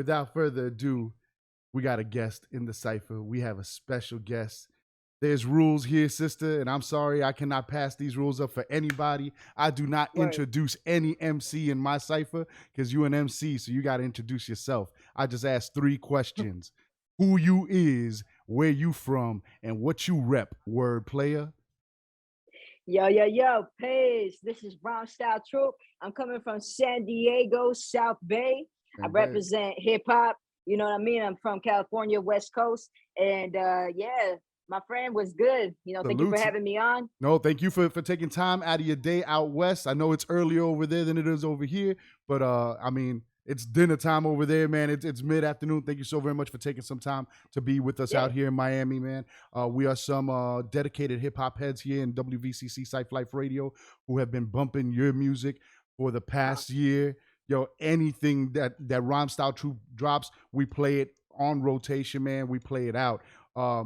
without further ado, we got a guest in the Cypher. We have a special guest. There's rules here, sister, and I'm sorry I cannot pass these rules up for anybody. I do not introduce any MC in my Cypher because you an MC, so you got to introduce yourself. I just asked 3 questions. Who you is, where you from, and what you rep, word player. Yo, peace. This is RhymeStyleTroop. I'm coming from San Diego, South Bay. I represent hip hop. You know what I mean? I'm from California, West Coast. And yeah, my friend was good. You know, thank you for having me on. No, thank you for taking time out of your day out west. I know it's earlier over there than it is over here, but I mean, it's dinner time over there, man. It's mid-afternoon. Thank you so very much for taking some time to be with us out here in Miami, man. We are some dedicated hip-hop heads here in WVCC Cypher Radio who have been bumping your music for the past year. Yo, anything that RhymeStyleTroop drops, we play it on rotation, man. We play it out.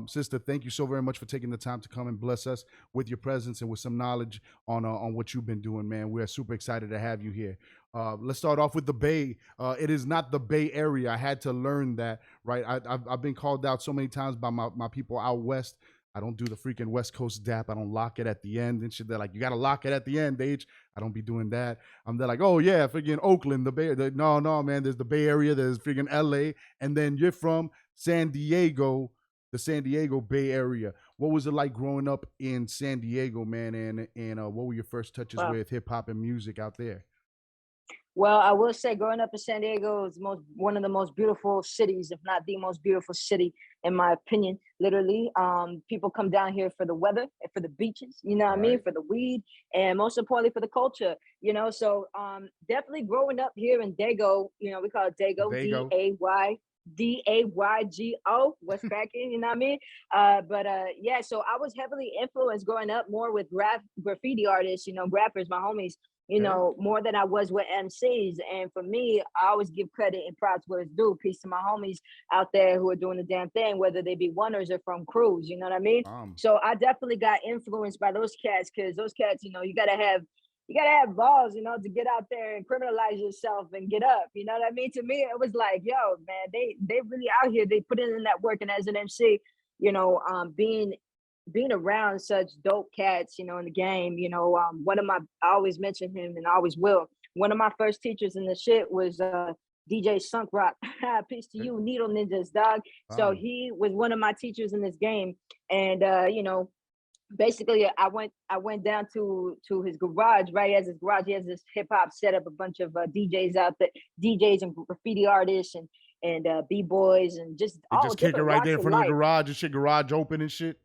Sister, thank you so very much for taking the time to come and bless us with your presence and with some knowledge on what you've been doing, man. We are super excited to have you here. Let's start off with the Bay. It is not the Bay Area. I had to learn that, right? I've been called out so many times by my people out west. I don't do the freaking West Coast dap. I don't lock it at the end and shit. They're like, you got to lock it at the end, H. I don't be doing that. They're like, oh, yeah, freaking Oakland, the Bay. No, man, there's the Bay Area. There's freaking LA. And then you're from San Diego, the San Diego Bay Area. What was it like growing up in San Diego, man? And what were your first touches with hip hop and music out there? Well, I will say growing up in San Diego is one of the most beautiful cities, if not the most beautiful city, in my opinion, literally. People come down here for the weather and for the beaches, you know what I mean, for the weed, and most importantly for the culture, you know. So definitely growing up here in Dago, you know, we call it Dago, Daygo, what's cracking, you know what I mean? Yeah, so I was heavily influenced growing up more with graffiti artists, you know, rappers, my homies, you know, more than I was with MCs. And for me, I always give credit and props where it's due. Peace to my homies out there who are doing the damn thing, whether they be oneers or from crews, you know what I mean? So I definitely got influenced by those cats, because those cats, you know, you gotta have balls, you know, to get out there and criminalize yourself and get up. You know what I mean? To me, it was like, yo, man, they really out here. They put in that work. And as an MC, you know, being around such dope cats, you know, in the game, you know, I always mention him and I always will. One of my first teachers in the shit was DJ Sunk Rock. Peace to you, Needle Ninjas, dog. So he was one of my teachers in this game. And you know, basically I went down to his garage. Right, as his garage, he has this hip-hop setup, a bunch of DJs out there, DJs and graffiti artists and b-boys and just kick it right there in front of the garage and shit, garage open and shit.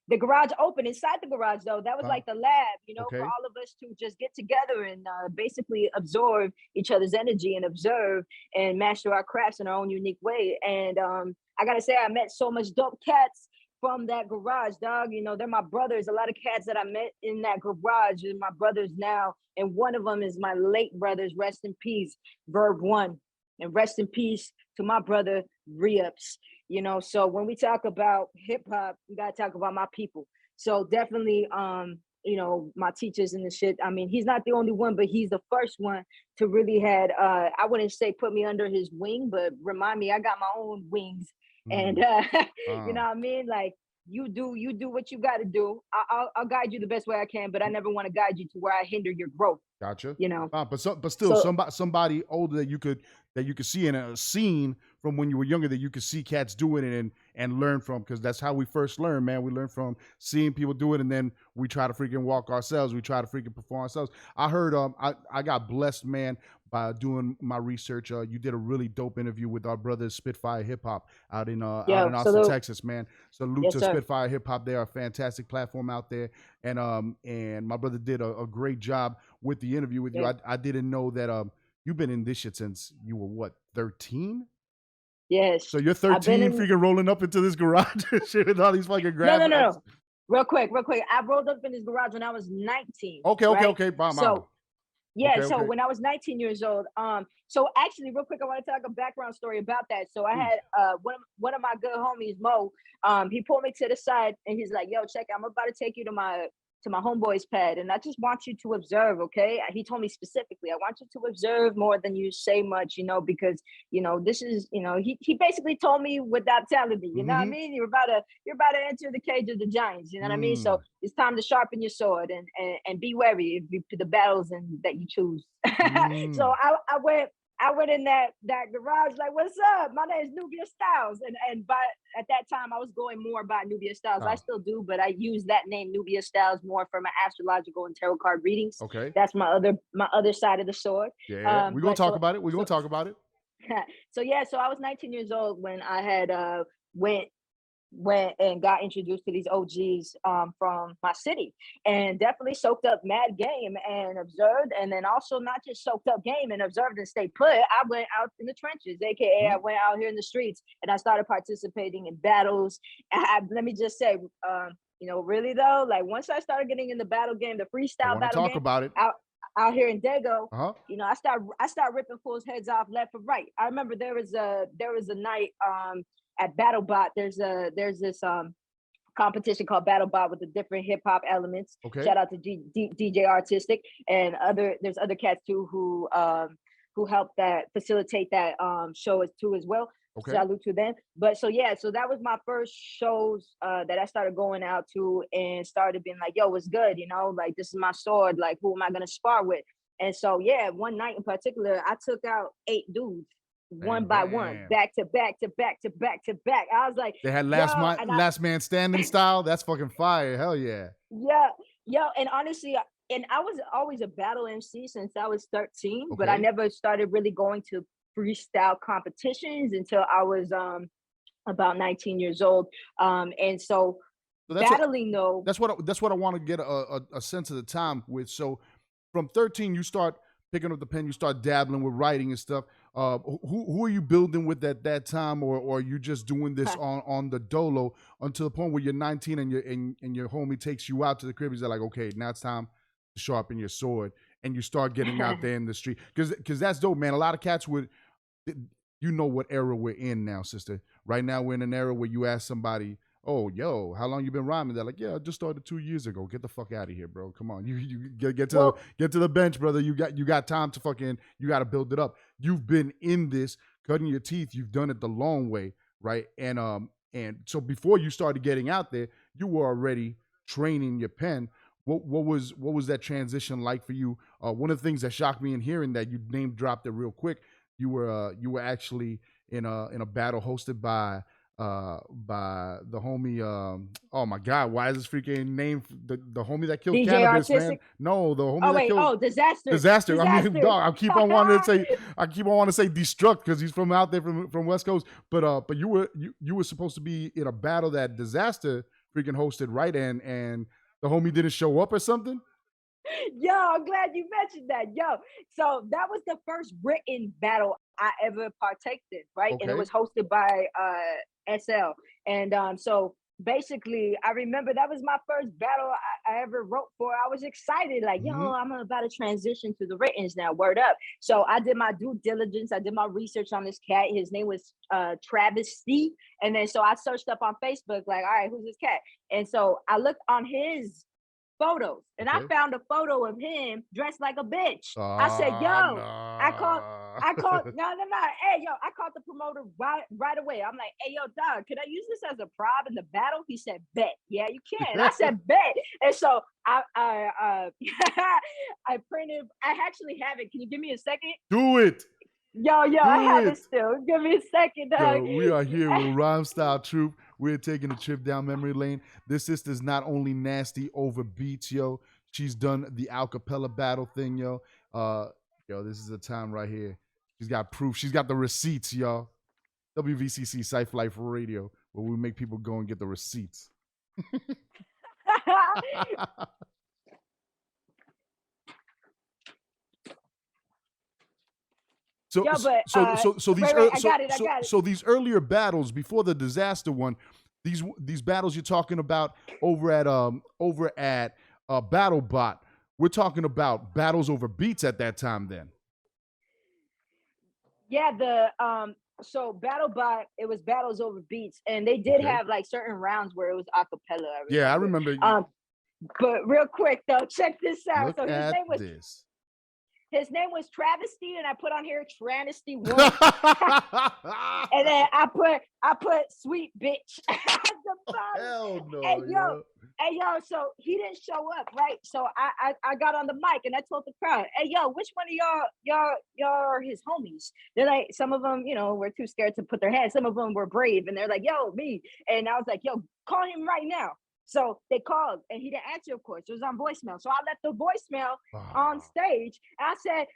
The garage open. Inside the garage, though, that was like the lab, you know, for all of us to just get together and basically absorb each other's energy and observe and master our crafts in our own unique way. And I gotta say, I met so much dope cats from that garage, dog. You know, they're my brothers. A lot of cats that I met in that garage are my brothers now. And one of them is my late brothers, rest in peace, Verb One. And rest in peace to my brother, Re-Ups. You know, so when we talk about hip hop, we gotta talk about my people. So definitely, you know, my teachers and the shit. I mean, he's not the only one, but he's the first one to really had, I wouldn't say put me under his wing, but remind me, I got my own wings. And you know what I mean? Like, you do what you got to do. I'll guide you the best way I can, but I never want to guide you to where I hinder your growth. Gotcha. You know, but still, somebody older that you could see in a scene from when you were younger, that you could see cats doing it and learn from, because that's how we first learn, man. We learn from seeing people do it, and then we try to freaking walk ourselves. We try to freaking perform ourselves. I heard I got blessed, man, by doing my research. You did a really dope interview with our brothers Spitfire Hip Hop out in Austin, Texas, man. Salute to Spitfire Hip Hop. They're a fantastic platform out there, and my brother did a great job with the interview with you. I didn't know that you've been in this shit since you were what, 13? Yes. So you're 13, freaking rolling up into this garage and shit with all these fucking graphics. No. Real quick. I rolled up in this garage when I was 19. Okay. Bomb. So when I was 19 years old, so actually real quick, I want to talk a background story about that. So I had one of my good homies, Mo, he pulled me to the side and he's like, yo, check, I'm about to take you to to my homeboy's pad, and I just want you to observe, okay? He told me specifically, I want you to observe more than you say much, because this is, he basically told me without telling me, you know what I mean? You're about to enter the cage of the giants, you know what I mean? So it's time to sharpen your sword and be wary of the battles that you choose. So I went in that garage like, what's up? My name is Nubia Styles. And at that time I was going more by Nubia Styles. I still do, but I use that name Nubia Styles more for my astrological and tarot card readings. Okay. That's my other side of the sword. Yeah. We're gonna talk about it. We're gonna talk about it. So I was 19 years old when I had went and got introduced to these OGs from my city, and definitely soaked up mad game and observed, and then also not just soaked up game and observed and stayed put. I went out in the trenches, aka I went out here in the streets, and I started participating in battles. Let me just say, really though, like once I started getting in the battle game, the freestyle battle talk game, about it. Out here in Dago, I start ripping fools' heads off left and right. I remember there was a night at BattleBot. There's this competition called BattleBot with the different hip hop elements. Okay. Shout out to DJ Artistic and there's other cats too who helped facilitate that show too as well. Okay. Salute to them. But so that was my first shows that I started going out to and started being like, yo, what's good? Like this is my sword. Like who am I gonna spar with? And so one night in particular, I took out 8 dudes. One by one, back to back to back to back to back. I was like, they had last man standing style. That's fucking fire. Hell yeah. Yeah. And honestly, I was always a battle MC since I was 13, but I never started really going to freestyle competitions until I was about 19 years old. And so battling though. That's what I want to get a sense of the time with. So from 13, you start picking up the pen, you start dabbling with writing and stuff. Who are you building with at that time, or are you just doing this on the dolo until the point where you're 19 and your homie takes you out to the crib? He's like, okay, now it's time to sharpen your sword, and you start getting out there in the street because that's dope, man. A lot of cats would, what era we're in now, sister. Right now we're in an era where you ask somebody, oh, yo, how long you been rhyming? They're like, yeah, I just started 2 years ago. Get the fuck out of here, bro. Come on, you get to the bench, brother. You got time to you got to build it up. You've been in this, cutting your teeth. You've done it the long way, right? And so before you started getting out there, you were already training your pen. What was that transition like for you? One of the things that shocked me in hearing that you name dropped it real quick. You were actually in a battle hosted by the homie, oh my god, why is this freaking name the homie that killed DJ Cannabis, Artistic? man? No, the homie that killed Disaster. I mean, dog, I keep on wanting to say Destruct because he's from out there from West Coast, but you were supposed to be in a battle that Disaster freaking hosted, right? And the homie didn't show up or something. Yo, I'm glad you mentioned that. Yo, so that was the first written battle I ever partaked in, right? And it was hosted by SL. And so basically, I remember that was my first battle I ever wrote for. I was excited, like, yo, I'm about to transition to the writtens now, word up. So I did my due diligence. I did my research on this cat. His name was Travis C. And then so I searched up on Facebook, like, all right, who's this cat? And so I looked on his photos and I found a photo of him dressed like a bitch. I said, yo, no. I called no. Hey, yo, I called the promoter right away. I'm like, hey, yo, dog, can I use this as a prop in the battle? He said, bet. Yeah, you can. And I said, bet. And so I printed, I actually have it. Can you give me a second? Do it. Yo, I have it still. Give me a second, dog. Yo, we are here with RhymeStyleTroop. We're taking a trip down memory lane. This sister's not only nasty over beats, yo. She's done the acapella battle thing, yo. This is a time right here. She's got proof. She's got the receipts, y'all. WVCC Cypher Radio, where we make people go and get the receipts. So these earlier battles before the Disaster one, these battles you're talking about over at BattleBot, we're talking about battles over beats at that time then. Yeah, so BattleBot, it was battles over beats, and they did have like certain rounds where it was acapella. I remember. But real quick though, check this out. Look So at this. His name was Travesty, and I put on here Travesty 1. And then I put Sweet Bitch at the bottom. Hell no. Hey yo, so he didn't show up, right? So I got on the mic and I told the crowd, hey yo, which one of y'all are his homies? They're like, some of them, were too scared to put their hands. Some of them were brave, and they're like, yo, me. And I was like, yo, call him right now. So they called and he didn't answer, of course. It was on voicemail. So I left the voicemail on stage. And I said,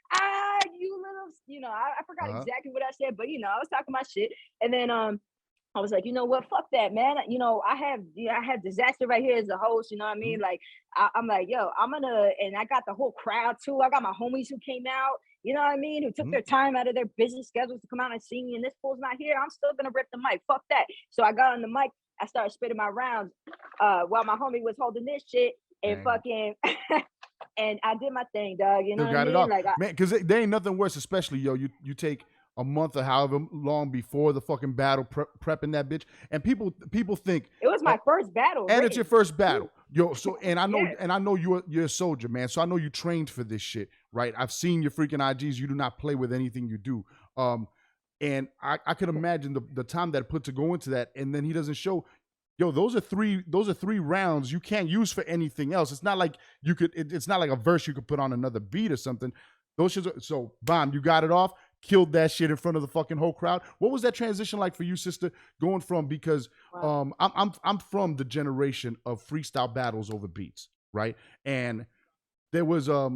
you little, I forgot exactly what I said, but I was talking my shit. And then I was like, you know what? Fuck that, man. I have Disaster right here as a host. You know what I mean? Like, I'm like, yo, and I got the whole crowd too. I got my homies who came out, you know what I mean? Who took their time out of their busy schedules to come out and see me. And this fool's not here. I'm still gonna rip the mic. Fuck that. So I got on the mic. I started spitting my rounds while my homie was holding this shit and fucking, and I did my thing, dog. You know what I mean? Like, man, because there ain't nothing worse, especially, you take a month or however long before the fucking battle prepping that bitch, and people think it was my first battle, and it's your first battle, So and I know you're a soldier, man. So I know you trained for this shit, right? I've seen your freaking IGs. You do not play with anything you do. And I could imagine the time that it put to go into that, and then he doesn't show. Those are three rounds you can't use for anything else. It's not like you could. It's not like a verse you could put on another beat or something. Those shits. So Bomb, you got it off. Killed that shit in front of the fucking whole crowd. What was that transition like for you, sister? Going from, because I'm from the generation of freestyle battles over beats, right? And there was a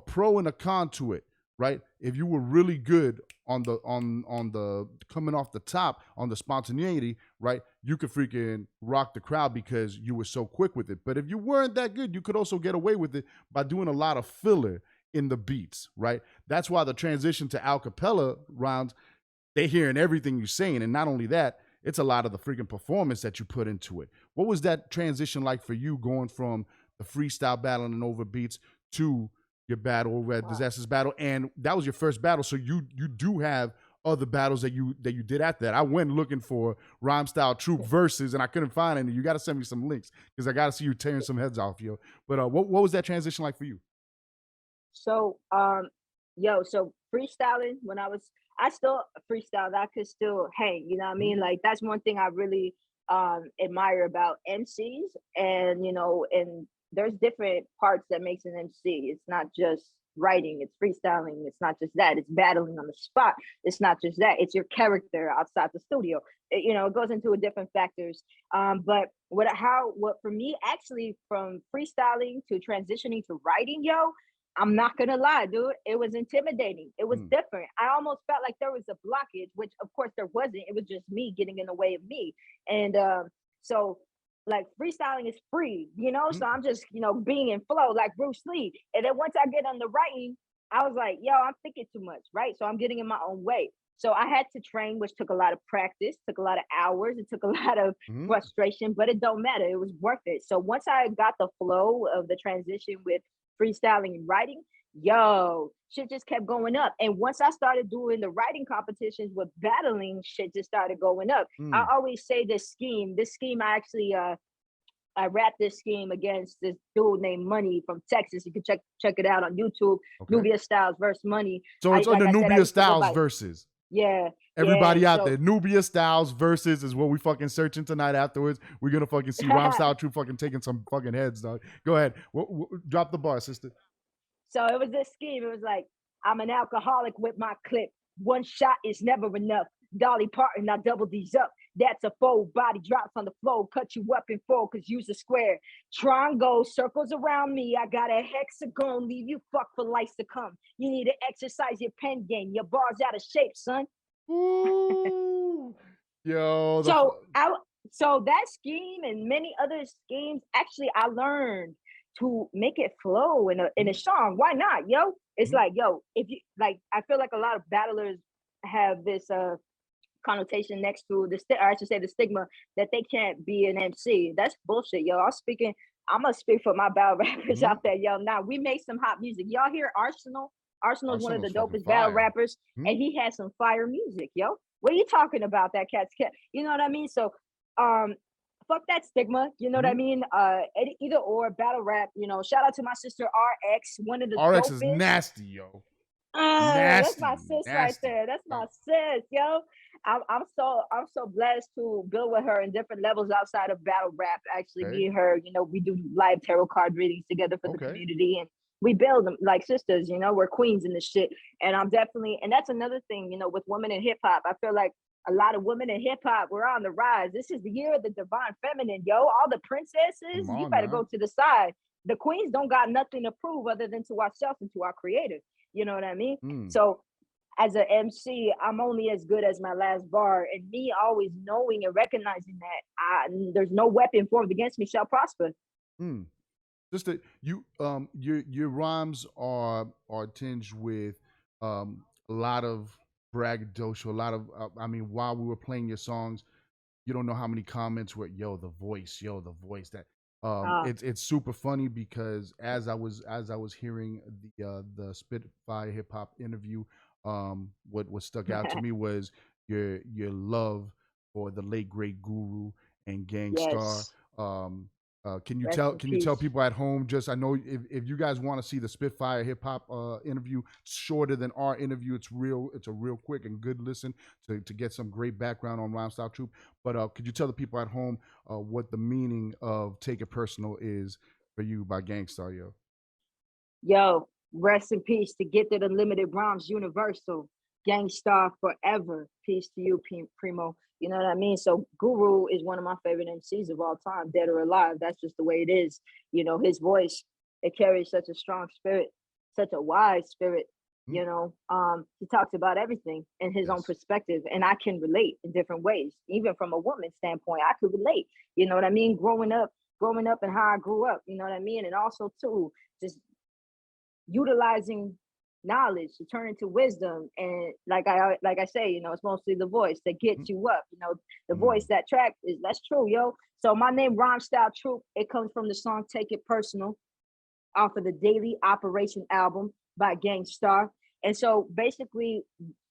pro and a con to it. Right, if you were really good on the coming off the top on the spontaneity, right, you could freaking rock the crowd because you were so quick with it. But if you weren't that good, you could also get away with it by doing a lot of filler in the beats, right? That's why the transition to a cappella rounds, they're hearing everything you're saying, and not only that, it's a lot of the freaking performance that you put into it. What was that transition like for you, going from the freestyle battling and over beats to your battle over at Disaster's battle? And that was your first battle, so you do have other battles that you did after that. I went looking for RhymeStyleTroop verses and I couldn't find any. You got to send me some links because I got to see you tearing some heads off, yo. But what was that transition like for you? So so freestyling, when I still freestyled, I could still hang, you know what I mean? Like, that's one thing I really admire about MCs, and and there's different parts that makes an MC. It's not just writing, it's freestyling. It's not just that, it's battling on the spot. It's not just that, it's your character outside the studio. It goes into different factors. But what for me, actually, from freestyling to transitioning to writing, I'm not gonna lie, dude, it was intimidating. It was different. I almost felt like there was a blockage, which of course there wasn't. It was just me getting in the way of me. And so like, freestyling is free, so I'm just, being in flow like Bruce Lee. And then once I get on the writing, I was like, I'm thinking too much, right? So I'm getting in my own way. So I had to train, which took a lot of practice, took a lot of hours, it took a lot of frustration, but it don't matter. It was worth it. So once I got the flow of the transition with freestyling and writing, shit just kept going up. And once I started doing the writing competitions with battling, shit just started going up. I always say this scheme I actually I rapped this scheme against this dude named Money from Texas. You can check it out on YouTube. Nubia Styles versus Money. So it's under Nubia Styles versus. Yeah. Everybody out there, Nubia Styles versus is what we fucking searching tonight afterwards. We're going to fucking see RhymeStyleTroop fucking taking some fucking heads, dog. Go ahead. Drop the bar, sister. So it was this scheme. It was like, I'm an alcoholic with my clip. One shot is never enough. Dolly Parton, I double these up. That's a fold. Body drops on the floor. Cut you up in four, cause use a square. Triangle circles around me. I got a hexagon. Leave you fuck for life to come. You need to exercise your pen game. Your bar's out of shape, son. Ooh. Yo. So that scheme and many other schemes, actually, I learned to make it flow in a song. Why not, yo? It's like, if you like, I feel like a lot of battlers have this connotation next to the stigma that they can't be an MC. That's bullshit, yo. I'm gonna speak for my battle rappers out there, yo. Now, we make some hot music. Y'all hear Arsenal? Arsenal's one of the dopest battle rappers, and he has some fire music, yo. What are you talking about? That cat's cat? You know what I mean? So, fuck that stigma. You know what I mean? Either or, battle rap. You know, shout out to my sister RX, one of the RX is dopest. nasty, yo. That's Nasty, my sis right nasty. there. That's my sis, yo. I'm so blessed to build with her in different levels outside of battle rap. Actually, Okay. me and her, you know, we do live tarot card readings together for the Okay. community, and we build them like sisters. You know, we're queens in this shit. And I'm definitely, and that's another thing, you know, with women in hip hop. I feel like a lot of women in hip hop, we're on the rise. This is the year of the divine feminine, yo. All the princesses, Come you on better now. go to the side. The queens don't got nothing to prove other than to ourselves and to our creator. You know what I mean? So as an MC, I'm only as good as my last bar. And me always knowing and recognizing that there's no weapon formed against me shall prosper. Just that your rhymes are tinged with a lot of braggadocio, a lot of I mean, while we were playing your songs, you don't know how many comments were yo the voice, that it's super funny because as I was hearing the Spitfire hip hop interview, what stuck out to me was your love for the late great Guru and Gangstar. Yes. Can you Rest in tell peace. people at home, just I know if you guys want to see the Spitfire hip hop interview, shorter than our interview, it's a real quick and good listen to get some great background on RhymeStyleTroop. But could you tell the people at home what the meaning of Take It Personal is for you by Gangstar, yo? Yo, rest in peace to Get That Unlimited Rhymes Universal. Gangstar forever. Peace to you, Primo. You know what I mean? So Guru is one of my favorite MCs of all time, dead or alive. That's just the way it is. You know, his voice, it carries such a strong spirit, such a wise spirit. You know, he talks about everything in his own perspective, and I can relate in different ways. Even from a woman's standpoint, I could relate. You know what I mean? Growing up and how I grew up, you know what I mean? And also too, just utilizing knowledge to turn into wisdom. And like I say, you know, it's mostly the voice that gets you up. You know, the voice, that track is, that's true, yo. So my name RhymeStyleTroop, it comes from the song Take It Personal off of the Daily Operation album by Gangstar. And so basically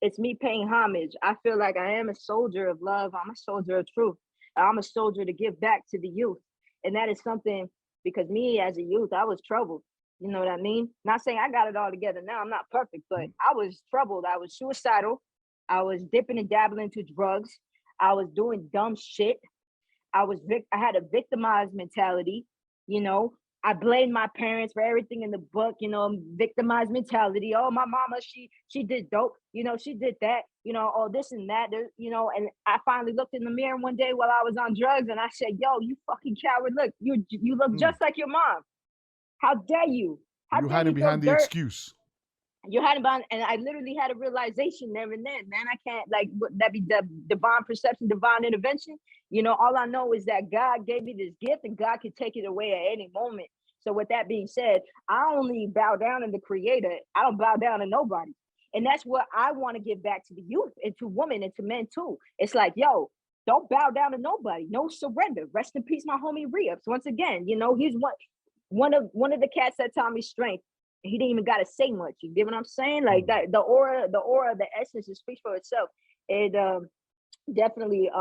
it's me paying homage. I feel like I am a soldier of love. I'm a soldier of truth. I'm a soldier to give back to the youth. And that is something, because me as a youth, I was troubled. You know what I mean? Not saying I got it all together now. I'm not perfect, but I was troubled. I was suicidal. I was dipping and dabbling into drugs. I was doing dumb shit. I had a victimized mentality. You know, I blamed my parents for everything in the book. You know, victimized mentality. Oh, my mama, she did dope. You know, she did that. You know, oh, this and that. You know, and I finally looked in the mirror one day while I was on drugs, and I said, "Yo, you fucking coward! Look, you look just like your mom. How dare you? How You dare hiding you throw behind the dirt? excuse. You hiding behind." And I literally had a realization there and then, man. I can't, like, that be the divine perception, divine intervention. You know, all I know is that God gave me this gift, and God could take it away at any moment. So with that being said, I only bow down to the Creator. I don't bow down to nobody. And that's what I want to give back to the youth and to women and to men too. It's like, yo, don't bow down to nobody. No surrender. Rest in peace, my homie Rios. Once again, you know, he's one of the cats that taught me strength. He didn't even gotta say much. You get what I'm saying? Like that, the aura, the essence, it speaks for itself. It definitely,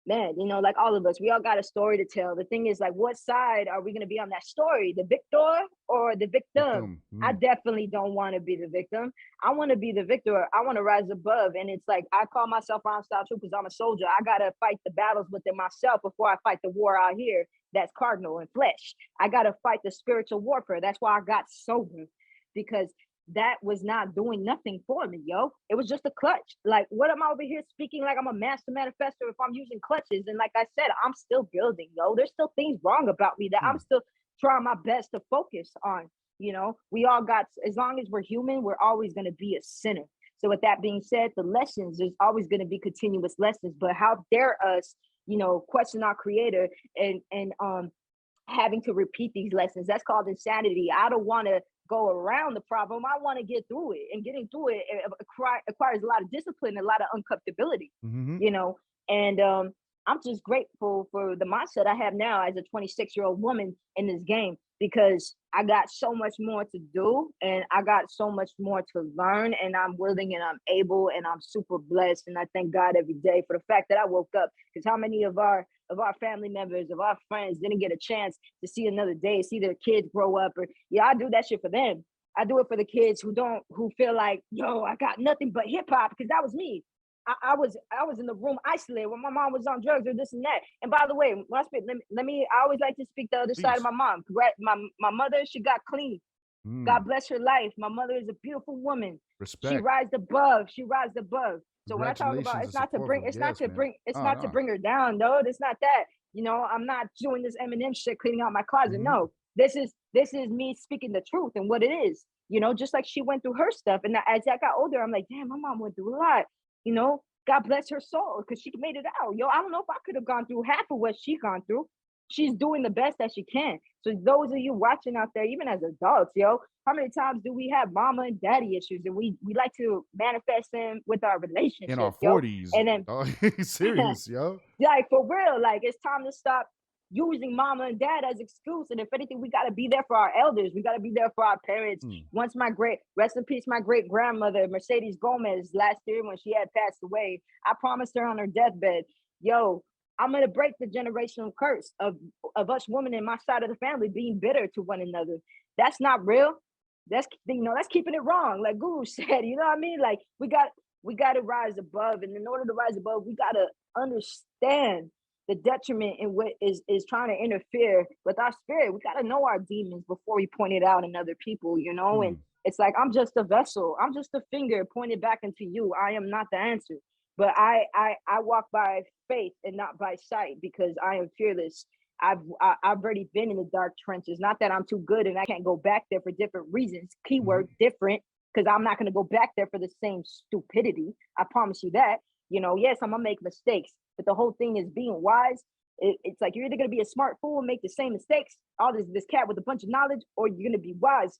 man, you know, like all of us, we all got a story to tell. The thing is, like, what side are we gonna be on that story? The victor or the victim? I definitely don't want to be the victim. I want to be the victor. I want to rise above. And it's like, I call myself RhymeStyleTroop because I'm a soldier. I gotta fight the battles within myself before I fight the war out here. That's cardinal and flesh. I got to fight the spiritual warfare. That's why I got sober, because that was not doing nothing for me, yo. It was just a clutch. Like, what am I over here speaking like I'm a master manifestor if I'm using clutches? And like I said, I'm still building, yo. There's still things wrong about me that I'm still trying my best to focus on. You know, we all got, as long as we're human, we're always going to be a sinner. So with that being said, the lessons, there's always going to be continuous lessons, but how dare us, you know, question our creator and having to repeat these lessons. That's called insanity. I don't want to go around the problem. I want to get through it, and getting through it acquires a lot of discipline, a lot of uncomfortability, you know. And I'm just grateful for the mindset I have now as a 26-year-old woman in this game, because I got so much more to do and I got so much more to learn, and I'm willing and I'm able and I'm super blessed. And I thank God every day for the fact that I woke up, because how many of our of our family members, of our friends didn't get a chance to see another day, see their kids grow up, or yeah, I do that shit for them. I do it for the kids who feel like, yo, I got nothing but hip hop, because that was me. I was in the room isolated when my mom was on drugs or this and that. And by the way, when I speak, I always like to speak the other side of Please. my mom. My mother, she got clean. God bless her life. My mother is a beautiful woman. She Respect. rised above. She rised above. So when I talk about, Congratulations it's and not to support bring, from it's not yes, to man. bring, it's Oh, not to no. bring her down. No, it's not that. I'm not doing this Eminem shit, cleaning out my closet. No, this is me speaking the truth and what it is. Just like she went through her stuff, and as I got older, I'm like, damn, my mom went through a lot. God bless her soul, because she made it out. Yo, I don't know if I could have gone through half of what she gone through. She's doing the best that she can. So those of you watching out there, even as adults, yo, how many times do we have mama and daddy issues, and we like to manifest them with our relationships, In our yo? 40s. And then, Oh, serious, yo. like, for real, like, it's time to stop using mama and dad as excuse. And if anything, we got to be there for our elders. We got to be there for our parents. Once rest in peace, my great grandmother, Mercedes Gomez, last year when she had passed away, I promised her on her deathbed, yo, I'm going to break the generational curse of us women in my side of the family being bitter to one another. That's not real. That's keeping it wrong. Like Guru said, you know what I mean? Like, we got to rise above. And in order to rise above, we got to understand the detriment in what is trying to interfere with our spirit. We got to know our demons before we point it out in other people, and it's like, I'm just a vessel. I'm just a finger pointed back into you. I am not the answer, but I walk by faith and not by sight, because I am fearless. I've already been in the dark trenches. Not that I'm too good and I can't go back there for different reasons. Keyword different, because I'm not going to go back there for the same stupidity. I promise you that. Yes, I'm gonna make mistakes, but the whole thing is being wise. It's like, you're either gonna be a smart fool and make the same mistakes, all this cat with a bunch of knowledge, or you're gonna be wise.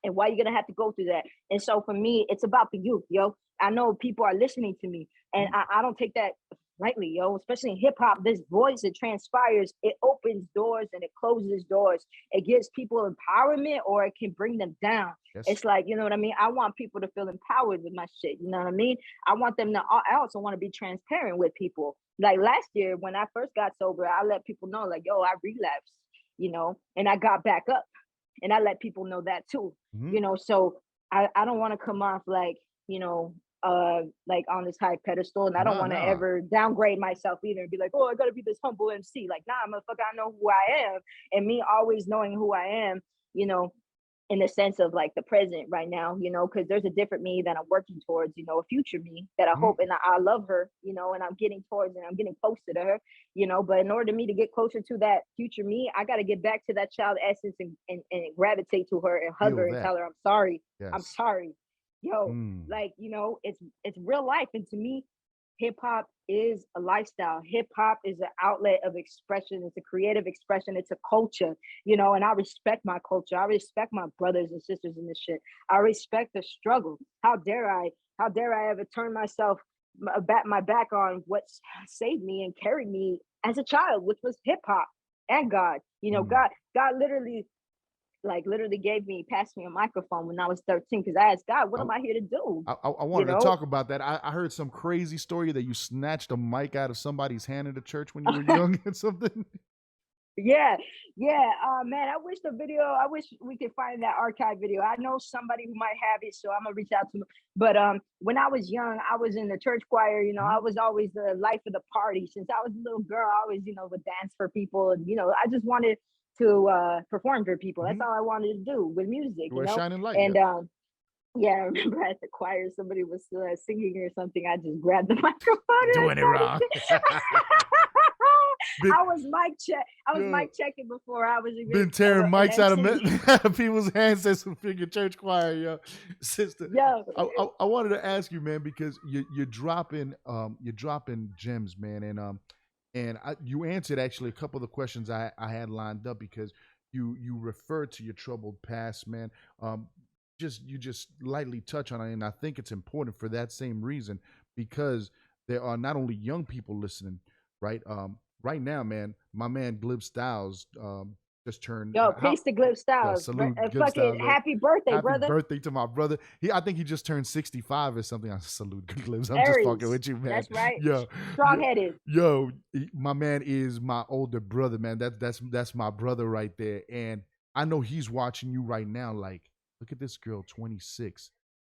And why you're gonna have to go through that. And so for me, it's about the youth, yo. I know people are listening to me, and I don't take that lightly, yo. Especially in hip hop, this voice, it transpires, it opens doors and it closes doors. It gives people empowerment, or it can bring them down. Yes. It's like, you know what I mean? I want people to feel empowered with my shit. You know what I mean? I want them to. I also want to be transparent with people. Like last year, when I first got sober, I let people know, like, yo, I relapsed, and I got back up. And I let people know that too, so I don't want to come off like, like on this high pedestal, and I don't want to ever downgrade myself either and be like, oh, I gotta be this humble MC. Like, nah, motherfucker, I know who I am. And me always knowing who I am, in the sense of like the present right now, because there's a different me that I'm working towards, a future me that I hope, and I love her, and I'm getting towards, and I'm getting closer to her, but in order for me to get closer to that future me, I got to get back to that child essence and gravitate to her and hug her and tell her, I'm sorry. Yes. I'm sorry. Yo, like, it's real life. And to me, hip hop is a lifestyle. Hip hop is an outlet of expression. It's a creative expression. It's a culture, and I respect my culture. I respect my brothers and sisters in this shit. I respect the struggle. How dare I ever turn my back on what saved me and carried me as a child, which was hip hop and God. God literally passed me a microphone when I was 13, because I asked God, what am I here to do? I wanted to talk about that. I heard some crazy story that you snatched a mic out of somebody's hand in the church when you were young and something. Yeah. Man, I wish we could find that archive video. I know somebody who might have it, so I'm gonna reach out to them. But when I was young, I was in the church choir. I was always the life of the party. Since I was a little girl, I always, would dance for people, and I just wanted to perform for people. That's all I wanted to do with music. You were a shining light. And yeah, I remember at the choir, somebody was singing or something. I just grabbed the microphone. Doing it wrong. I was mic checking before I was even been tearing mics out of people's hands. Says some figure church choir, yo, sister. Yo, I wanted to ask you, man, because you're dropping gems, man, and you answered actually a couple of the questions I had lined up, because you referred to your troubled past, man. You just lightly touch on it, and I think it's important for that same reason, because there are not only young people listening, right? Right now, man, my man Glib Styles just turned Yo, how peace to Glib yo, Styles. salute Glib Fucking Styles, man. happy birthday, Happy brother. birthday to my brother. I think he just turned 65 or something. I salute Glibs. I'm just fucking Aries. with you, man. That's right. Yo, Strong-headed. my man is my older brother, man. That's my brother right there. And I know he's watching you right now. Like, look at this girl, 26,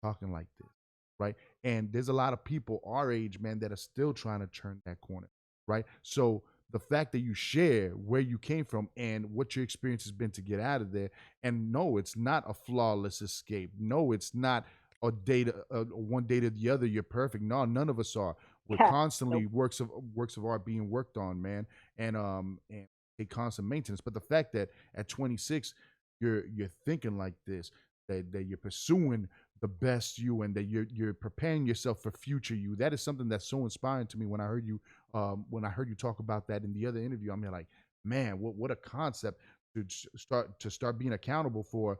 talking like this, right? And there's a lot of people our age, man, that are still trying to turn that corner, right? So the fact that you share where you came from and what your experience has been to get out of there, and no, it's not a flawless escape. No, it's not a one day to the other. You're perfect. No, none of us are. We're constantly works of art being worked on, man, and a constant maintenance. But the fact that at 26 you're thinking like this, that you're pursuing the best you, and that you're preparing yourself for future you, that is something that's so inspiring to me. When I heard you talk about that in the other interview, I'm like, man, what a concept to start being accountable for.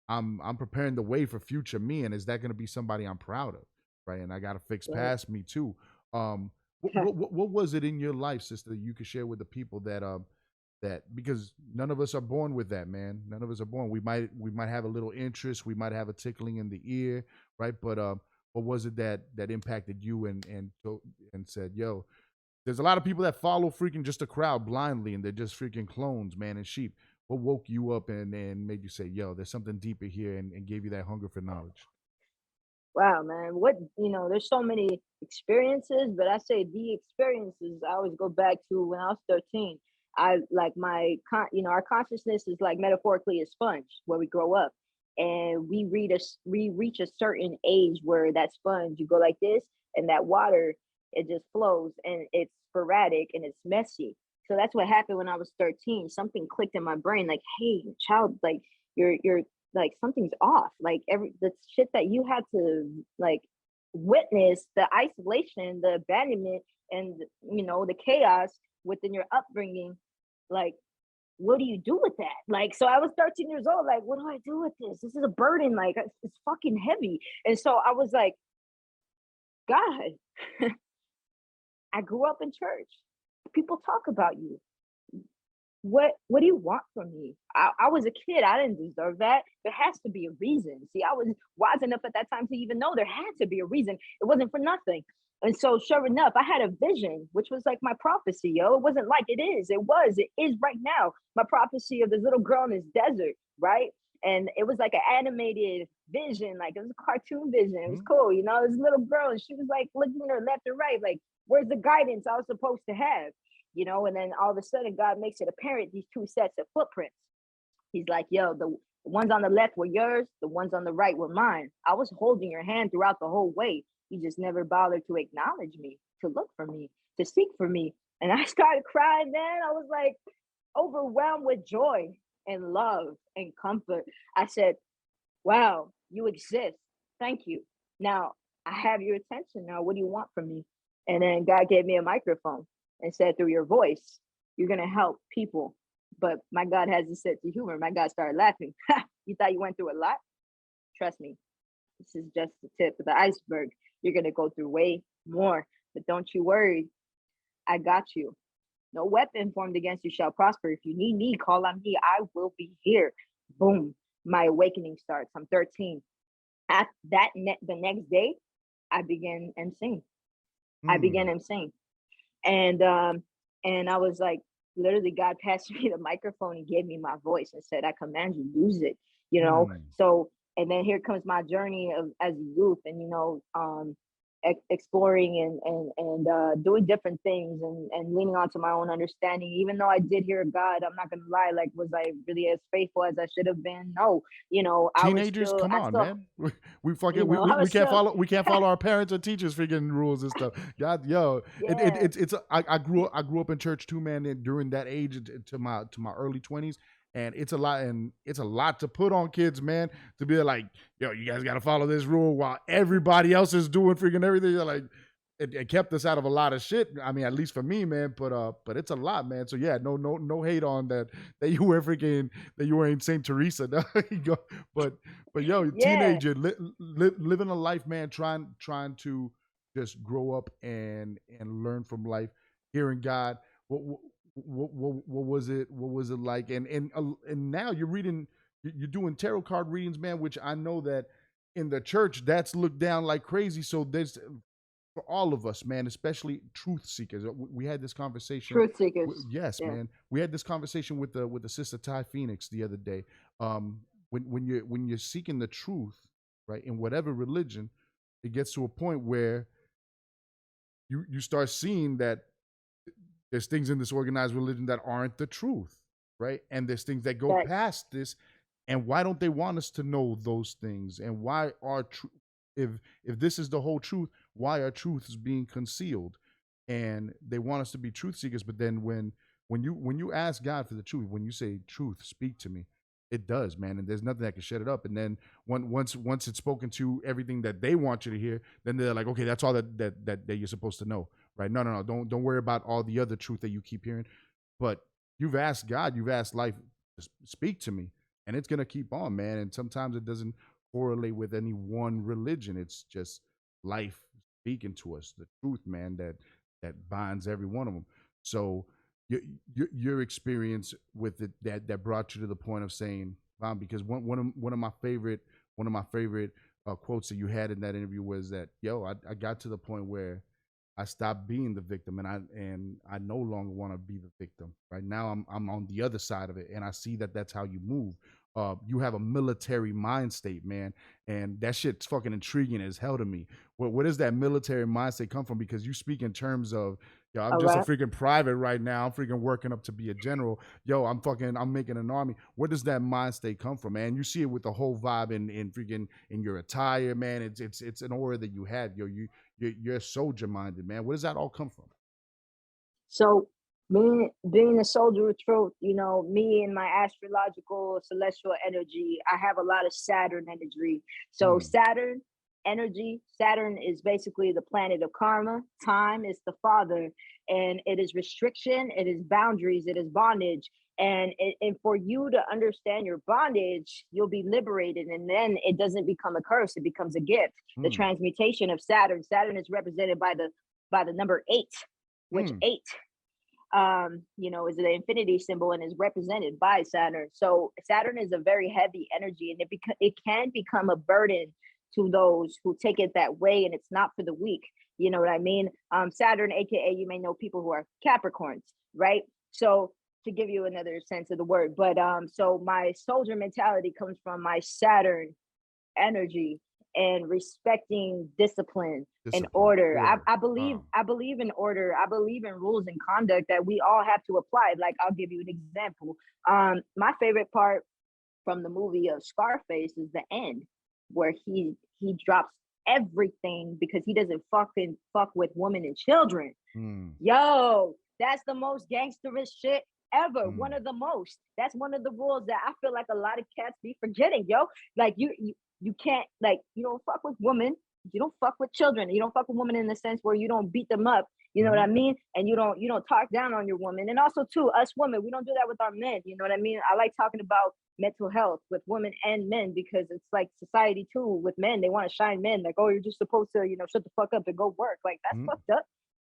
I'm preparing the way for future me, and is that going to be somebody I'm proud of, right? And I got to fix past me too. What was it in your life, sister, that you could share with the people that, because none of us are born with that, man. None of us are born. We might have a little interest, we might have a tickling in the ear, right? But what was it that impacted you and said, yo, there's a lot of people that follow freaking just a crowd blindly, and they're just freaking clones, man, and sheep. What woke you up and made you say, yo, there's something deeper here, and gave you that hunger for knowledge? Wow, man. There's so many experiences, but I say the experiences I always go back to when I was 13. I like our consciousness is like metaphorically a sponge where we grow up, and we reach a certain age where that sponge, you go like this, and that water, it just flows, and it's sporadic and it's messy. So that's what happened when I was 13. Something clicked in my brain, like, hey, child, like you're like something's off. Like the shit that you had to like witness, the isolation, the abandonment, and the chaos within your upbringing, like, what do you do with that? Like, so I was 13 years old, like, what do I do with this? This is a burden, like it's fucking heavy. And so I was like, God, I grew up in church. People talk about you. What do you want from me? I was a kid. I didn't deserve that. There has to be a reason. See, I was wise enough at that time to even know there had to be a reason. It wasn't for nothing. And so sure enough, I had a vision, which was like my prophecy, yo. It wasn't like it is. It is right now. My prophecy of this little girl in this desert, right? And it was like an animated vision, like it was a cartoon vision. It was cool, this little girl, and she was like looking at her left and right, like, where's the guidance I was supposed to have? And then all of a sudden God makes it apparent, these two sets of footprints. He's like, yo, the ones on the left were yours, the ones on the right were mine. I was holding your hand throughout the whole way. You just never bothered to acknowledge me, to look for me, to seek for me. And I started crying, man. I was like overwhelmed with joy and love and comfort. I said, wow, you exist. Thank you. Now I have your attention. Now, what do you want from me? And then God gave me a microphone and said, through your voice, you're going to help people. But my God has a sense of humor. My God started laughing. You thought you went through a lot? Trust me, this is just the tip of the iceberg. You're going to go through way more. But don't you worry. I got you. No weapon formed against you shall prosper. If you need me, call on me. I will be here. Boom. My awakening starts. I'm 13. At the next day, I began emceeing. And I was like, literally, God passed me the microphone and gave me my voice and said, I command you, use it, So, and then here comes my journey as a youth, and exploring and doing different things and leaning onto my own understanding. Even though I did hear God, I'm not gonna lie, like, was I really as faithful as I should have been? No. Teenagers, come on, man. We fucking we can't follow our parents or teachers freaking rules and stuff. God, yo, yeah. I grew up in church too, man. And during that age to my early 20s. And it's a lot to put on kids, man, to be like, yo, you guys got to follow this rule while everybody else is doing freaking everything. You're like, it kept us out of a lot of shit. I mean, at least for me, man. But it's a lot, man. So yeah, no hate on that you were in Saint Teresa. but yo, yeah. Teenager living a life, man, trying to just grow up and learn from life, hearing God. what was it? What was it like? And now you're doing tarot card readings, man. Which I know that in the church that's looked down like crazy. So there's for all of us, man, especially truth seekers. We had this conversation. Truth seekers. Yes, Yeah. man. We had this conversation with the sister Ty Phoenix the other day. When you're seeking the truth, right, in whatever religion, it gets to a point where you start seeing that there's things in this organized religion that aren't the truth, right? And there's things that go Facts. past this. And why don't they want us to know those things? And why are if this is the whole truth, why are truths being concealed? And they want us to be truth seekers, but then when you ask God for the truth, when you say truth, speak to me, it does, man. And there's nothing that can shut it up. And then once it's spoken to everything that they want you to hear, then they're like, okay, that's all that you're supposed to know, right? No, don't worry about all the other truth that you keep hearing. But you've asked God, you've asked life to speak to me, and it's gonna keep on, man. And sometimes it doesn't correlate with any one religion. It's just life speaking to us, the truth, man, that binds every one of them. So your experience with it that brought you to the point of saying, because one of my favorite quotes that you had in that interview was that, yo, I got to the point where I stopped being the victim, and I no longer want to be the victim. Right now, I'm on the other side of it, and I see that that's how you move. You have a military mind state, man, and that shit's fucking intriguing as hell to me. Where does that military mind state come from? Because you speak in terms of, yo, I'm All just a right. freaking private right now. I'm freaking working up to be a general. Yo, I'm making an army. Where does that mind state come from, man? You see it with the whole vibe in freaking in your attire, man. It's an aura that you have, yo. You're soldier minded, man. Where does that all come from? So being a soldier of truth, me and my astrological celestial energy, I have a lot of Saturn energy. So Mm, Saturn is basically the planet of karma. Time is the father, and it is restriction, it is boundaries, it is bondage. And for you to understand your bondage, you'll be liberated, and then it doesn't become a curse; it becomes a gift. The mm, transmutation of Saturn. Saturn is represented by the number eight, which mm. eight is the infinity symbol and is represented by Saturn. So Saturn is a very heavy energy, and it can become a burden to those who take it that way, and it's not for the weak. You know what I mean? Saturn, aka you may know people who are Capricorns, right? So to give you another sense of the word, but so my soldier mentality comes from my Saturn energy and respecting discipline and Discipline, order. I, order. I believe I believe in order. I believe in rules and conduct that we all have to apply. Like I'll give you an example. My favorite part from the movie of Scarface is the end where he drops everything because he doesn't fucking fuck with women and children. Mm, Yo, that's the most gangsterist shit ever. One mm, of the most. That's one of the rules that I feel like a lot of cats be forgetting, yo. Like you can't, like, you don't fuck with women, you don't fuck with children, you don't fuck with women in the sense where you don't beat them up, you know what mm-hmm. I mean? And you don't talk down on your woman. And also too, us women, we don't do that with our men, you know what I mean? I like talking about mental health with women and men because it's like society too with men, they want to shine men like, oh, you're just supposed to, shut the fuck up and go work. Like that's Mm-hmm. fucked up,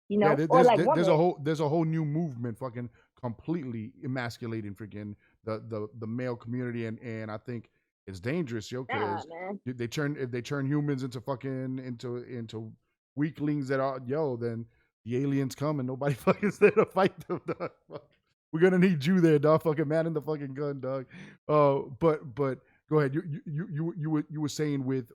Yeah, or like women. there's a whole new movement, fucking completely emasculating freaking the male community, and I think it's dangerous, yo, Nah, because man. if they turn humans into fucking into weaklings that are, yo, then the aliens come and nobody fucking there to fight them, dog. Fuck. We're gonna need you there, dog. Fucking man in the fucking gun, dog. But go ahead. You were saying with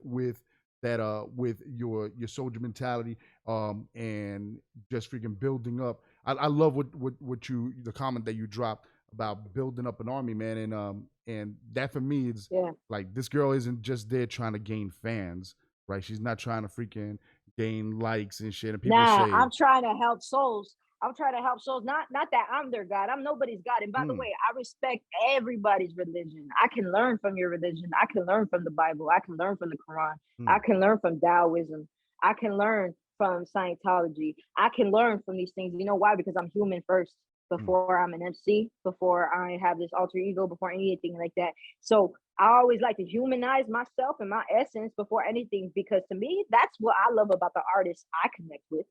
that with your soldier mentality and just freaking building up. I love what you the comment that you dropped about building up an army, man, and that for me is Yeah. like this girl isn't just there trying to gain fans, right? She's not trying to freaking gain likes and shit. And people Nah, say, I'm trying to help souls. I'm trying to help souls. Not that I'm their God. I'm nobody's God. And by the mm, way, I respect everybody's religion. I can learn from your religion. I can learn from the Bible. I can learn from the Quran. I mm, can learn from Taoism. I can learn from Scientology. I can learn from these things. You know why? Because I'm human first mm, before I'm an MC, before I have this alter ego, before anything like that. So I always like to humanize myself and my essence before anything, because to me, that's what I love about the artists I connect with.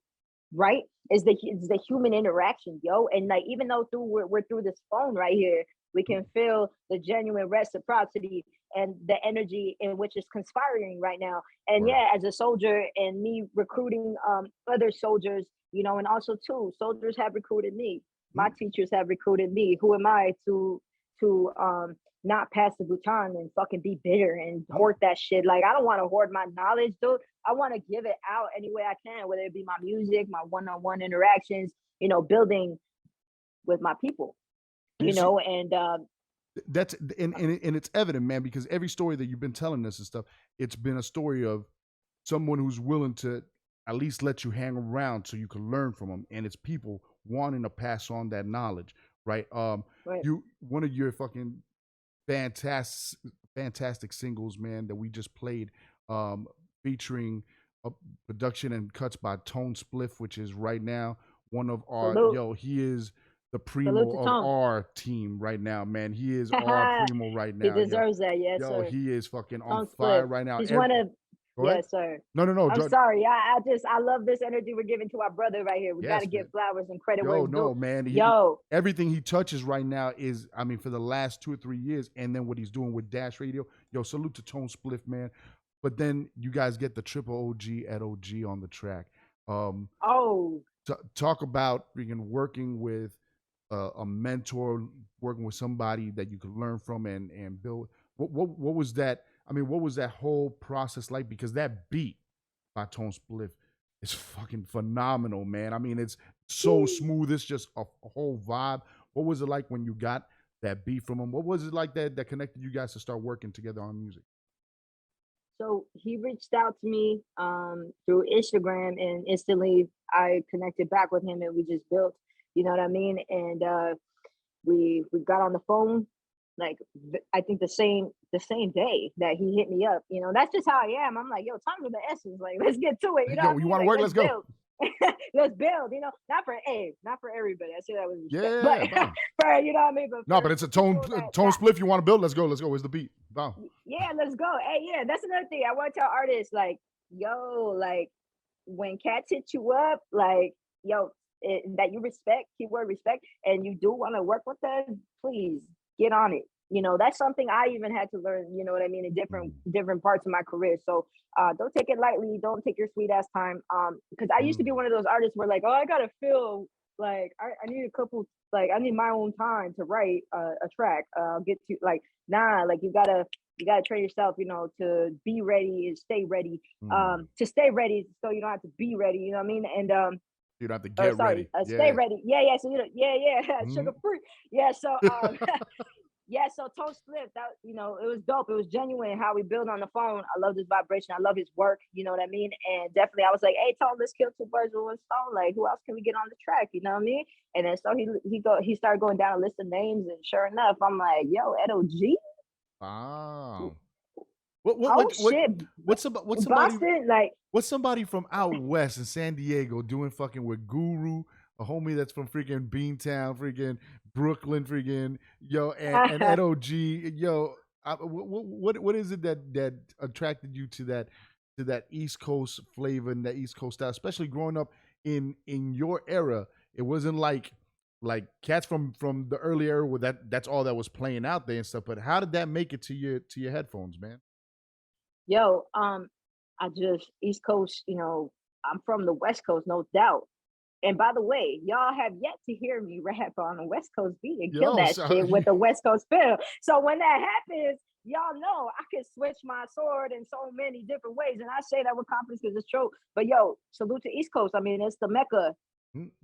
right? Is the human interaction, yo. And like, even though we're through this phone right here, we can feel the genuine reciprocity and the energy in which is conspiring right now. And yeah, as a soldier and me recruiting other soldiers, you know, and also too, soldiers have recruited me. My teachers have recruited me. Who am I to not pass the baton and fucking be bitter and hoard that shit? Like, I don't want to hoard my knowledge, dude. I want to give it out any way I can, whether it be my music, my one-on-one interactions, you know, building with my people, you know, and that's and it's evident, man, because every story that you've been telling us and stuff, it's been a story of someone who's willing to at least let you hang around so you can learn from them, and it's people wanting to pass on that knowledge, right? right. You one of your fucking fantastic singles, man, that we just played, featuring a production and cuts by Tone Spliff, which is right now one of our he is the primo of Tone. our team right now, man. He is our primo right now. He deserves that, yes, sir. He is fucking on Tone fire Spliff. right now. He's one of yes, sir. No. I'm sorry. I love this energy we're giving to our brother right here. We got to give flowers and credit where it's due. Man. Everything he touches right now is, I mean, for the last 2 or 3 years, and then what he's doing with Dash Radio. Salute to Tone Spliff, man. But then you guys get the triple OG at OG on the track. Talk about freaking working with a mentor, working with somebody that you could learn from and build. What was that? I mean, what was that whole process like? Because that beat by Tone Spliff is fucking phenomenal, man. I mean, it's so smooth. It's just a whole vibe. What was it like when you got that beat from him? What was it like that connected you guys to start working together on music? So he reached out to me through Instagram, and instantly I connected back with him, and we just built, you know what I mean? And we got on the phone, like, I think the same day that he hit me up. You know, that's just how I am. I'm like, yo, time's of the essence. Like, let's get to it. You know, you want to work? Let's go. Let's build. You know, not for everybody. I say that with respect, but for, you know what I mean. But but it's a tone Spliff. You want to build? Let's go. Where's the beat? Wow. Yeah, let's go. Hey, yeah, that's another thing I want to tell artists. Like, yo, like, when cats hit you up, like, yo, that you respect, keyword respect, and you do want to work with them, please get on it. You know, that's something I even had to learn, you know what I mean, in different parts of my career. So don't take it lightly. Don't take your sweet ass time. Because I used to be one of those artists where, like, oh, I gotta feel like I need a couple, like, I need my own time to write a track. Get to, like, nah, like, you gotta train yourself, you know, to be ready and stay ready. To stay ready so you don't have to be ready, you know what I mean? And you don't have to get ready. Stay ready. Yeah. So sugar free. Yeah. So yeah. So Tone Spliff, that, you know, it was dope. It was genuine how we build on the phone. I love this vibration. I love his work. You know what I mean? And definitely, I was like, hey, Tone, let's kill 2 birds with 1 stone. Like, who else can we get on the track? You know what I mean? And then so he started going down a list of names, and sure enough, I'm like, yo, Ed OG. Wow. Shit. What's somebody Boston, like, what's somebody from out west in San Diego doing fucking with Guru, a homie that's from freaking Beantown, freaking Brooklyn, freaking and Ed OG, what is it that attracted you to that East Coast flavor and that East Coast style, especially growing up in your era? It wasn't like cats from the early era where that's all that was playing out there and stuff. But how did that make it to your headphones, man? Yo, I just, East Coast, you know, I'm from the West Coast, no doubt. And by the way, y'all have yet to hear me rap on a West Coast beat and kill that shit with a West Coast feel. So when that happens, y'all know I can switch my sword in so many different ways. And I say that with confidence because it's true. But yo, salute to East Coast. I mean, it's the mecca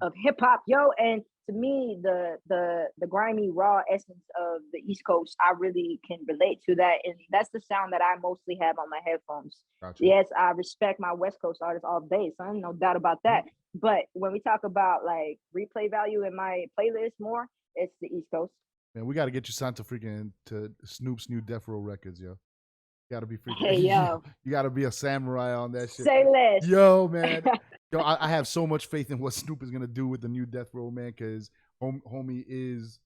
of hip hop, yo. And to me, the grimy, raw essence of the East Coast, I really can relate to that. And that's the sound that I mostly have on my headphones. Gotcha. Yes, I respect my West Coast artists all day, son, no doubt about that. But when we talk about, like, replay value in my playlist more, it's the East Coast. Man, we got to get you signed to Snoop's new Death Row Records, yo. You got to be freaking. Hey, yo. You got to be a samurai on that shit. Say less. Yo, man. Yo, I have so much faith in what Snoop is gonna do with the new Death Row, man, because homie is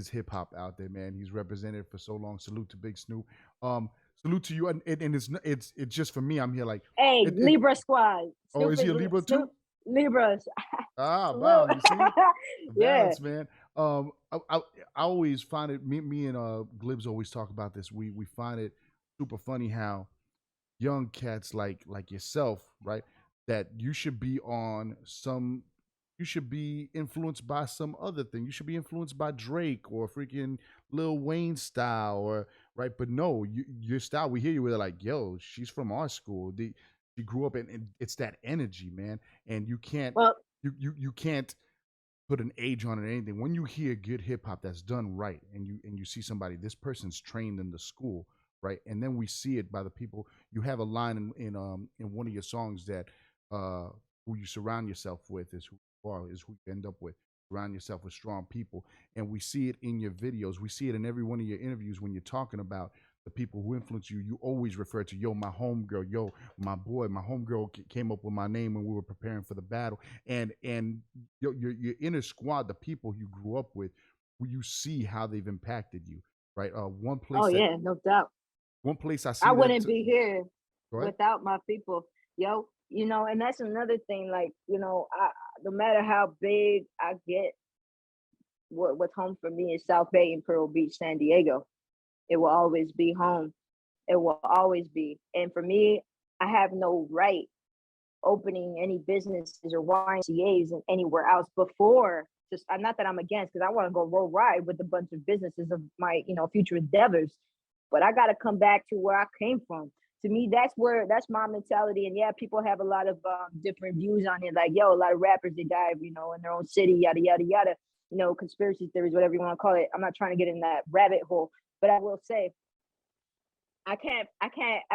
hip hop out there, man. He's represented for so long. Salute to Big Snoop. Salute to you, and it's just for me. I'm here like, hey, Libra Squad. Snoop is he a Libra too? Libras. Ah, Salute. wow. You see the Yeah. balance, man. I always find it. Me and Glibs always talk about this. We find it super funny how young cats like yourself, right? That you should be on some. You should be influenced by some other thing. You should be influenced by Drake or freaking Lil Wayne style, or right. But no, your style. We hear you with it like, yo, she's from our school. She grew up in, and it's that energy, man. And you can't Well, you can't put an age on it or anything. When you hear good hip hop that's done right, and you see somebody, this person's trained in the school, right? And then we see it by the people. You have a line in one of your songs that who you surround yourself with is who you are, is who you end up with. Surround yourself with strong people, and we see it in your videos. We see it in every one of your interviews when you're talking about the people who influence you. You always refer to, yo, my homegirl, yo, my boy, my homegirl came up with my name when we were preparing for the battle. And your inner squad, the people you grew up with, you see how they've impacted you, right? oh yeah, no doubt. One place I I see that. wouldn't be here Go ahead. without my people, yo. And that's another thing. Like, no matter how big I get, what's home for me is South Bay and Pearl Beach, San Diego. It will always be home. It will always be. And for me, I have no right opening any businesses or YMCA's and anywhere else before. Just not that I'm against, because I want to go roll ride with a bunch of businesses of my future endeavors, but I got to come back to where I came from. To me, that's my mentality. And yeah, people have a lot of different views on it. Like, yo, a lot of rappers, they die, in their own city, yada yada yada. Conspiracy theories, whatever you want to call it. I'm not trying to get in that rabbit hole, but I will say I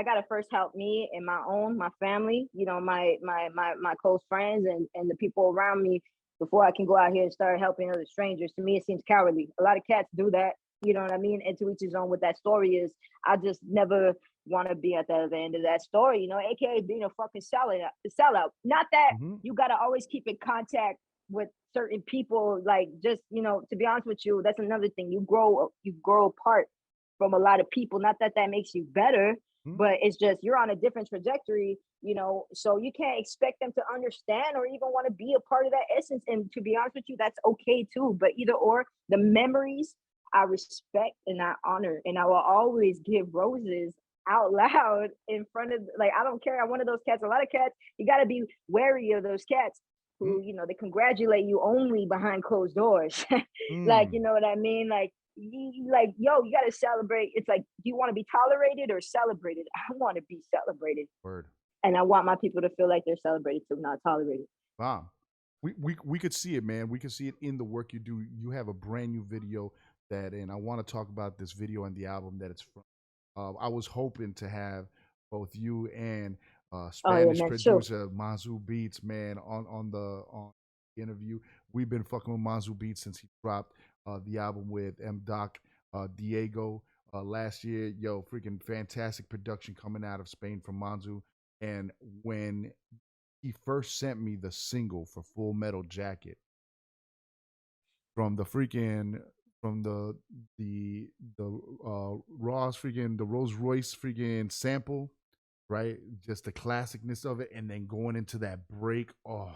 gotta first help me and my family, my close friends and the people around me before I can go out here and start helping other strangers. To me, it seems cowardly. A lot of cats do that, you know what I mean? And to each his own. What that story is, I just never want to be at the other end of that story, aka being a fucking sellout. Not that Mm-hmm. you gotta always keep in contact with certain people, like just, to be honest with you, that's another thing. You grow apart from a lot of people. Not that that makes you better, Mm-hmm. but it's just you're on a different trajectory, so you can't expect them to understand or even want to be a part of that essence. And to be honest with you, that's okay too. But either or, the memories I respect and I honor, and I will always give roses out loud in front of, like, I don't care. I'm one of those cats. A lot of cats, you got to be wary of those cats who, they congratulate you only behind closed doors. Like, Mm-hmm. you know what I mean? Like, like, yo, you got to celebrate. It's like, do you want to be tolerated or celebrated? I want to be celebrated, Word. and I want my people to feel like they're celebrated too, not tolerated. Wow. We could see it, man. We could see it in the work you do. You have a brand new video and I want to talk about this video and the album that it's from. I was hoping to have both you and Oh yeah, Spanish man, sure. producer Manzu Beats, man, on the interview. We've been fucking with Manzu Beats since he dropped the album with M Doc Diego last year. Yo, freaking fantastic production coming out of Spain from Manzu. And when he first sent me the single for Full Metal Jacket from the freaking from the Ross freaking the Rolls Royce freaking sample, right? Just the classicness of it, and then going into that break. Oh,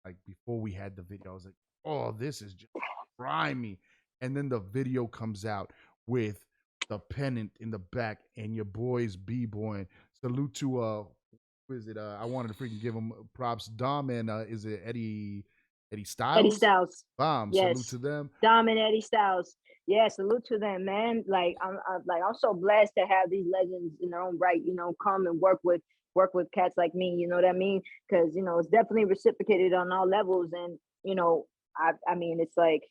like before we had the video, I was like, oh, this is just grimy. And then the video comes out with the pennant in the back and your boys b-boying. Salute to who is it? I wanted to freaking give him props. Dom and is it Eddie Eddie Styles? Styles. Bomb. Salute Yes. to them. Dom and Eddie Styles. Yeah, salute to them, man. Like I'm so blessed to have these legends in their own right, come and work with cats like me, you know what I mean? Because it's definitely reciprocated on all levels. And I mean, it's like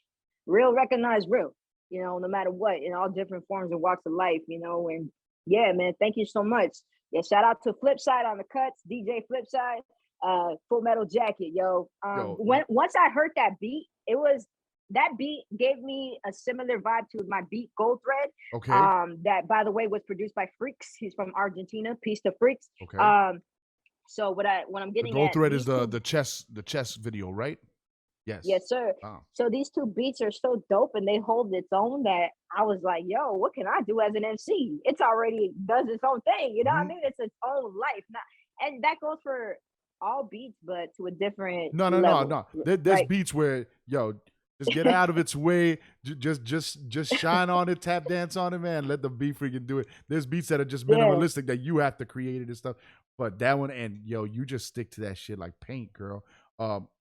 real recognize real, no matter what, in all different forms and walks of life, and yeah, man, thank you so much. Yeah, shout out to Flipside on the cuts, DJ Flipside. Full Metal Jacket, yo. Yo, Once I heard that beat, that beat gave me a similar vibe to my beat Gold Thread. okay, That, by the way, was produced by Freaks. He's from Argentina. Peace to Freaks. okay. So what I'm The getting gold at, thread is these two, the chess video, right? Yes. yes sir. Wow. So these two beats are so dope and they hold its own that I was like, yo, what can I do as an MC? It's already does its own thing, you know what I mean? It's its own life. And that goes for all beats, but to a different No. level. There's Right. beats where just get out of its way. Just shine on it, tap dance on it, man. Let the beat freaking do it. There's beats that are just Yeah. minimalistic that you have to create it and stuff. But that one, and you just stick to that shit like paint, girl.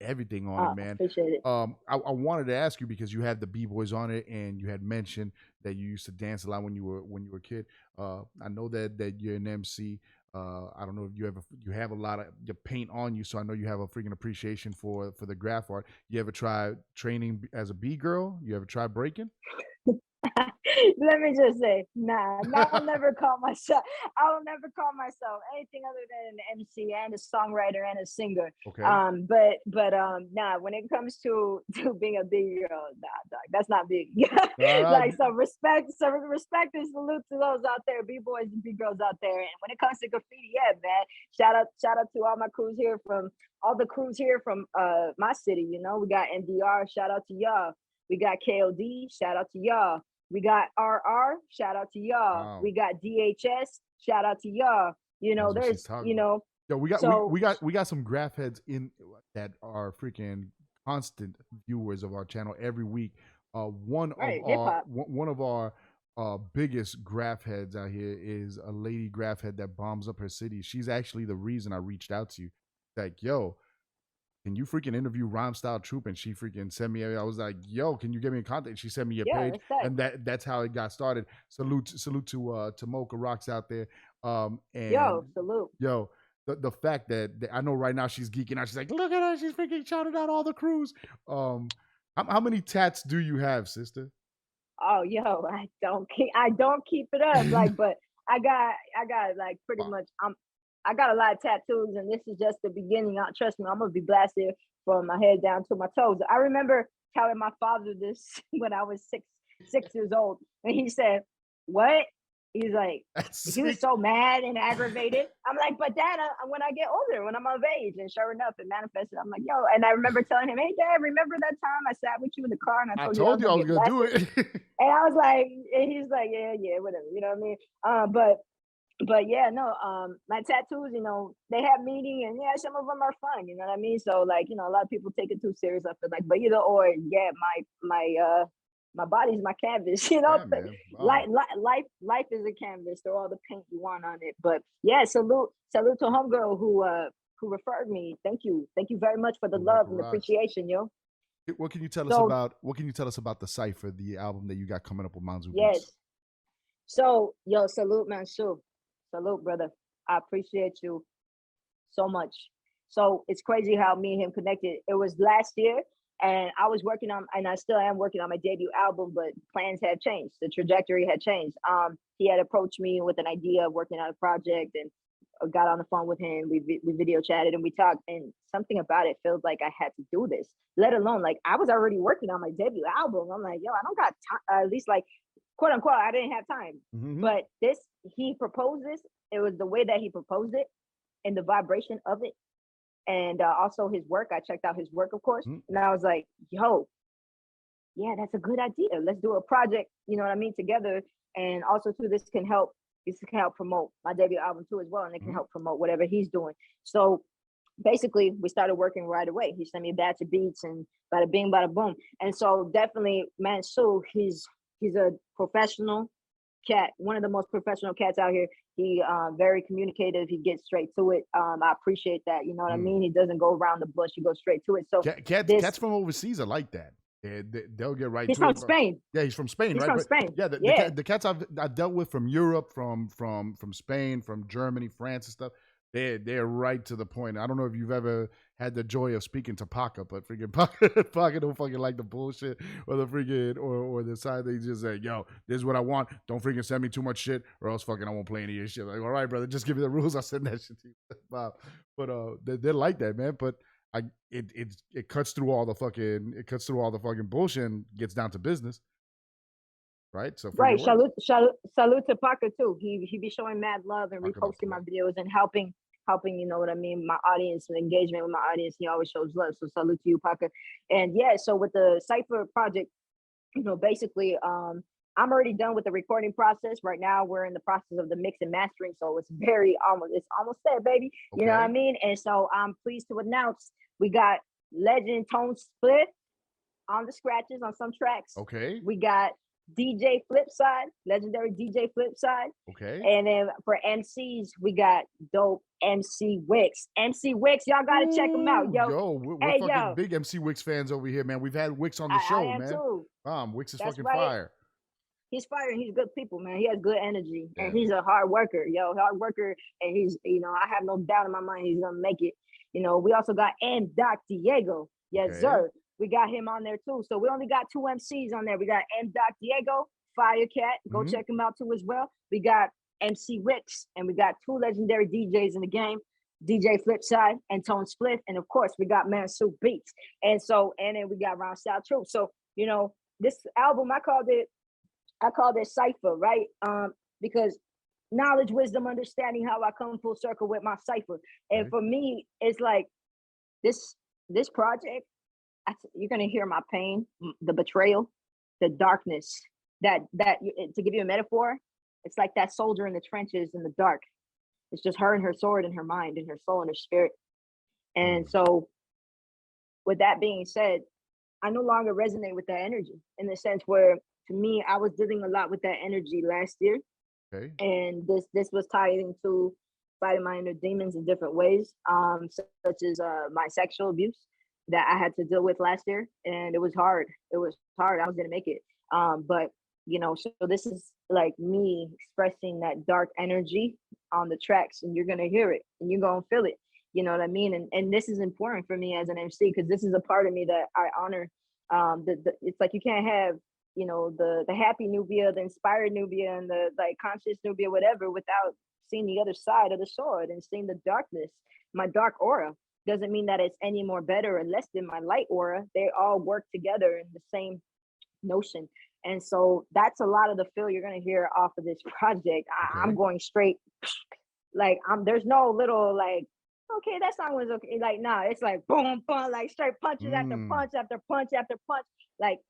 Everything on it, man. Appreciate it. I wanted to ask you because you had the B-boys on it, and you had mentioned that you used to dance a lot when you were a kid. I know that you're an MC. I don't know if you have a lot of your paint on you, so I know you have a freaking appreciation for the graph art. You ever try training as a B girl? You ever try breaking? Let me just say, nah, I'll never call myself. I will never call myself anything other than an MC and a songwriter and a singer. Okay. Nah. When it comes to being a big girl, nah, dog, that's not big. Uh, Like some respect and salute to those out there, b boys and b girls out there. And when it comes to graffiti, yeah, man, shout out to all my crews here from my city. You know, we got NDR. Shout out to y'all. We got KOD. Shout out to y'all. We got RR, shout out to y'all. Wow. We got DHS, shout out to y'all. You know, there's, you know. Yo, we got some graph heads in that are freaking constant viewers of our channel every week. One of our biggest graph heads out here is a lady graph head that bombs up her city. She's actually the reason I reached out to you. Like, yo, can you freaking interview RhymeStyleTroop? And she freaking sent me. I was like, yo, can you get me in contact? She sent me your page, and that's how it got started. Salute to Mocha Rocks out there. And salute. Yo, the fact that I know right now she's geeking out. She's like, look at her, she's freaking shouting out all the crews. How many tats do you have, sister? Oh, yo, I don't keep it up. Like, but I got like pretty much I got a lot of tattoos, and this is just the beginning. Trust me, I'm gonna be blasted from my head down to my toes. I remember telling my father this when I was six years old, and he said, "What?" He's like, he was so mad and aggravated. I'm like, "But Dad, when I get older, when I'm of age," and sure enough, it manifested. I'm like, "Yo," and I remember telling him, "Hey, Dad, remember that time I sat with you in the car and I told you I was gonna do it?" And I was like, and he's like, "Yeah, whatever," you know what I mean? But yeah, no, my tattoos, you know, they have meaning, and yeah, some of them are fun, you know what I mean? So like, you know, a lot of people take it too serious. I feel like, but either or, yeah, my body's my canvas, you know. Yeah, life is a canvas. Throw all the paint you want on it. But yeah, salute to homegirl who referred me. Thank you very much for the love and appreciation, yo. What can you tell us about the Cypher, the album that you got coming up with Manzu Beats? Yes. So yo, salute Manzu. Salute, brother. I appreciate you so much. So it's crazy how me and him connected. It was last year, and I was working on, and I still am working on my debut album, but plans had changed. The trajectory had changed. He had approached me with an idea of working on a project, and I got on the phone with him. We video chatted and we talked, and something about it feels like I had to do this. Let alone, like, I was already working on my debut album. I'm like, yo, I don't got time. At least, like, quote unquote, I didn't have time. Mm-hmm. But he proposed this. It was the way that he proposed it and the vibration of it. And also his work. I checked out his work, of course. Mm-hmm. And I was like, yo, yeah, that's a good idea. Let's do a project, you know what I mean, together. And also too, this can help promote my debut album too as well. And it can help promote whatever he's doing. So basically we started working right away. He sent me a batch of beats and bada bing, bada boom. And so definitely Manzu, he's a professional cat, one of the most professional cats out here. He very communicative. He gets straight to it. I appreciate that. You know what I mean? He doesn't go around the bush. He goes straight to it. So cats from overseas are like that. They'll get right to it. He's from Spain. Yeah, he's from Spain, right? He's from Spain. Yeah, the cats I've dealt with from Europe, from Spain, from Germany, France and stuff, they're right to the point. I don't know if you've ever had the joy of speaking to Paca, but freaking Paca don't fucking like the bullshit or the freaking or the side they just say, yo, this is what I want. Don't freaking send me too much shit, or else fucking I won't play any of your shit. Like, all right, brother, just give me the rules. I'll send that shit to you. But they're like that, man. But it cuts through all the fucking bullshit and gets down to business. Right. So right. Salute to Paca too. He be showing mad love and reposting my videos and helping, you know what I mean, my audience and engagement with my audience. He always shows love. So salute to you, Paca. And yeah, so with the Cypher project, you know, basically I'm already done with the recording process. Right now, we're in the process of the mix and mastering, so it's almost there, baby. You know what I Okay. mean? And so I'm pleased to announce we got Legend Tone Split on the scratches on some tracks. Okay. We got DJ Flipside, legendary DJ Flipside. Okay. And then for MCs, we got dope MC Wicks. MC Wicks, y'all gotta check him out, Ooh, yo. yo, we're Hey, fucking yo, big MC Wicks fans over here, man. We've had Wicks on the I show, am man. too. Wicks is That's fucking right. fire. He's fire and he's good people, man. He has good energy Yeah. and he's a hard worker, hard worker. And he's, I have no doubt in my mind he's gonna make it. We also got M. Doc Diego. Yes, Okay. sir. We got him on there too. So we only got 2 MCs on there. We got M. Doc Diego, Firecat. Go check him out too as well. We got MC Wicks, and we got 2 legendary DJs in the game, DJ Flipside and Tone Split. And of course, we got Manzu Beats. And then we got RhymeStyleTroop. So, this album, I called it Cypher, right? Because knowledge, wisdom, understanding, how I come full circle with my Cypher. And Okay. for me, it's like this project, you're gonna hear my pain, the betrayal, the darkness. To give you a metaphor, it's like that soldier in the trenches in the dark. It's just her and her sword and her mind and her soul and her spirit. And so, with that being said, I no longer resonate with that energy in the sense where, to me, I was dealing a lot with that energy last year, Okay. and this was tied into fighting my inner demons in different ways, such as my sexual abuse that I had to deal with last year, and it was hard. It was hard. I was gonna make it, but so this is like me expressing that dark energy on the tracks, and you're gonna hear it, and you're gonna feel it. You know what I mean? And this is important for me as an MC because this is a part of me that I honor. It's like you can't have the happy Nubia, the inspired Nubia, and the like conscious Nubia, whatever, without seeing the other side of the sword and seeing the darkness. My dark aura doesn't mean that it's any more better or less than my light aura. They all work together in the same notion. And so that's a lot of the feel you're gonna hear off of this project. I'm Okay. going straight, like there's no little like, okay, that song was okay. Like, nah, it's like boom, boom, like straight punches after punch after punch after punch. Like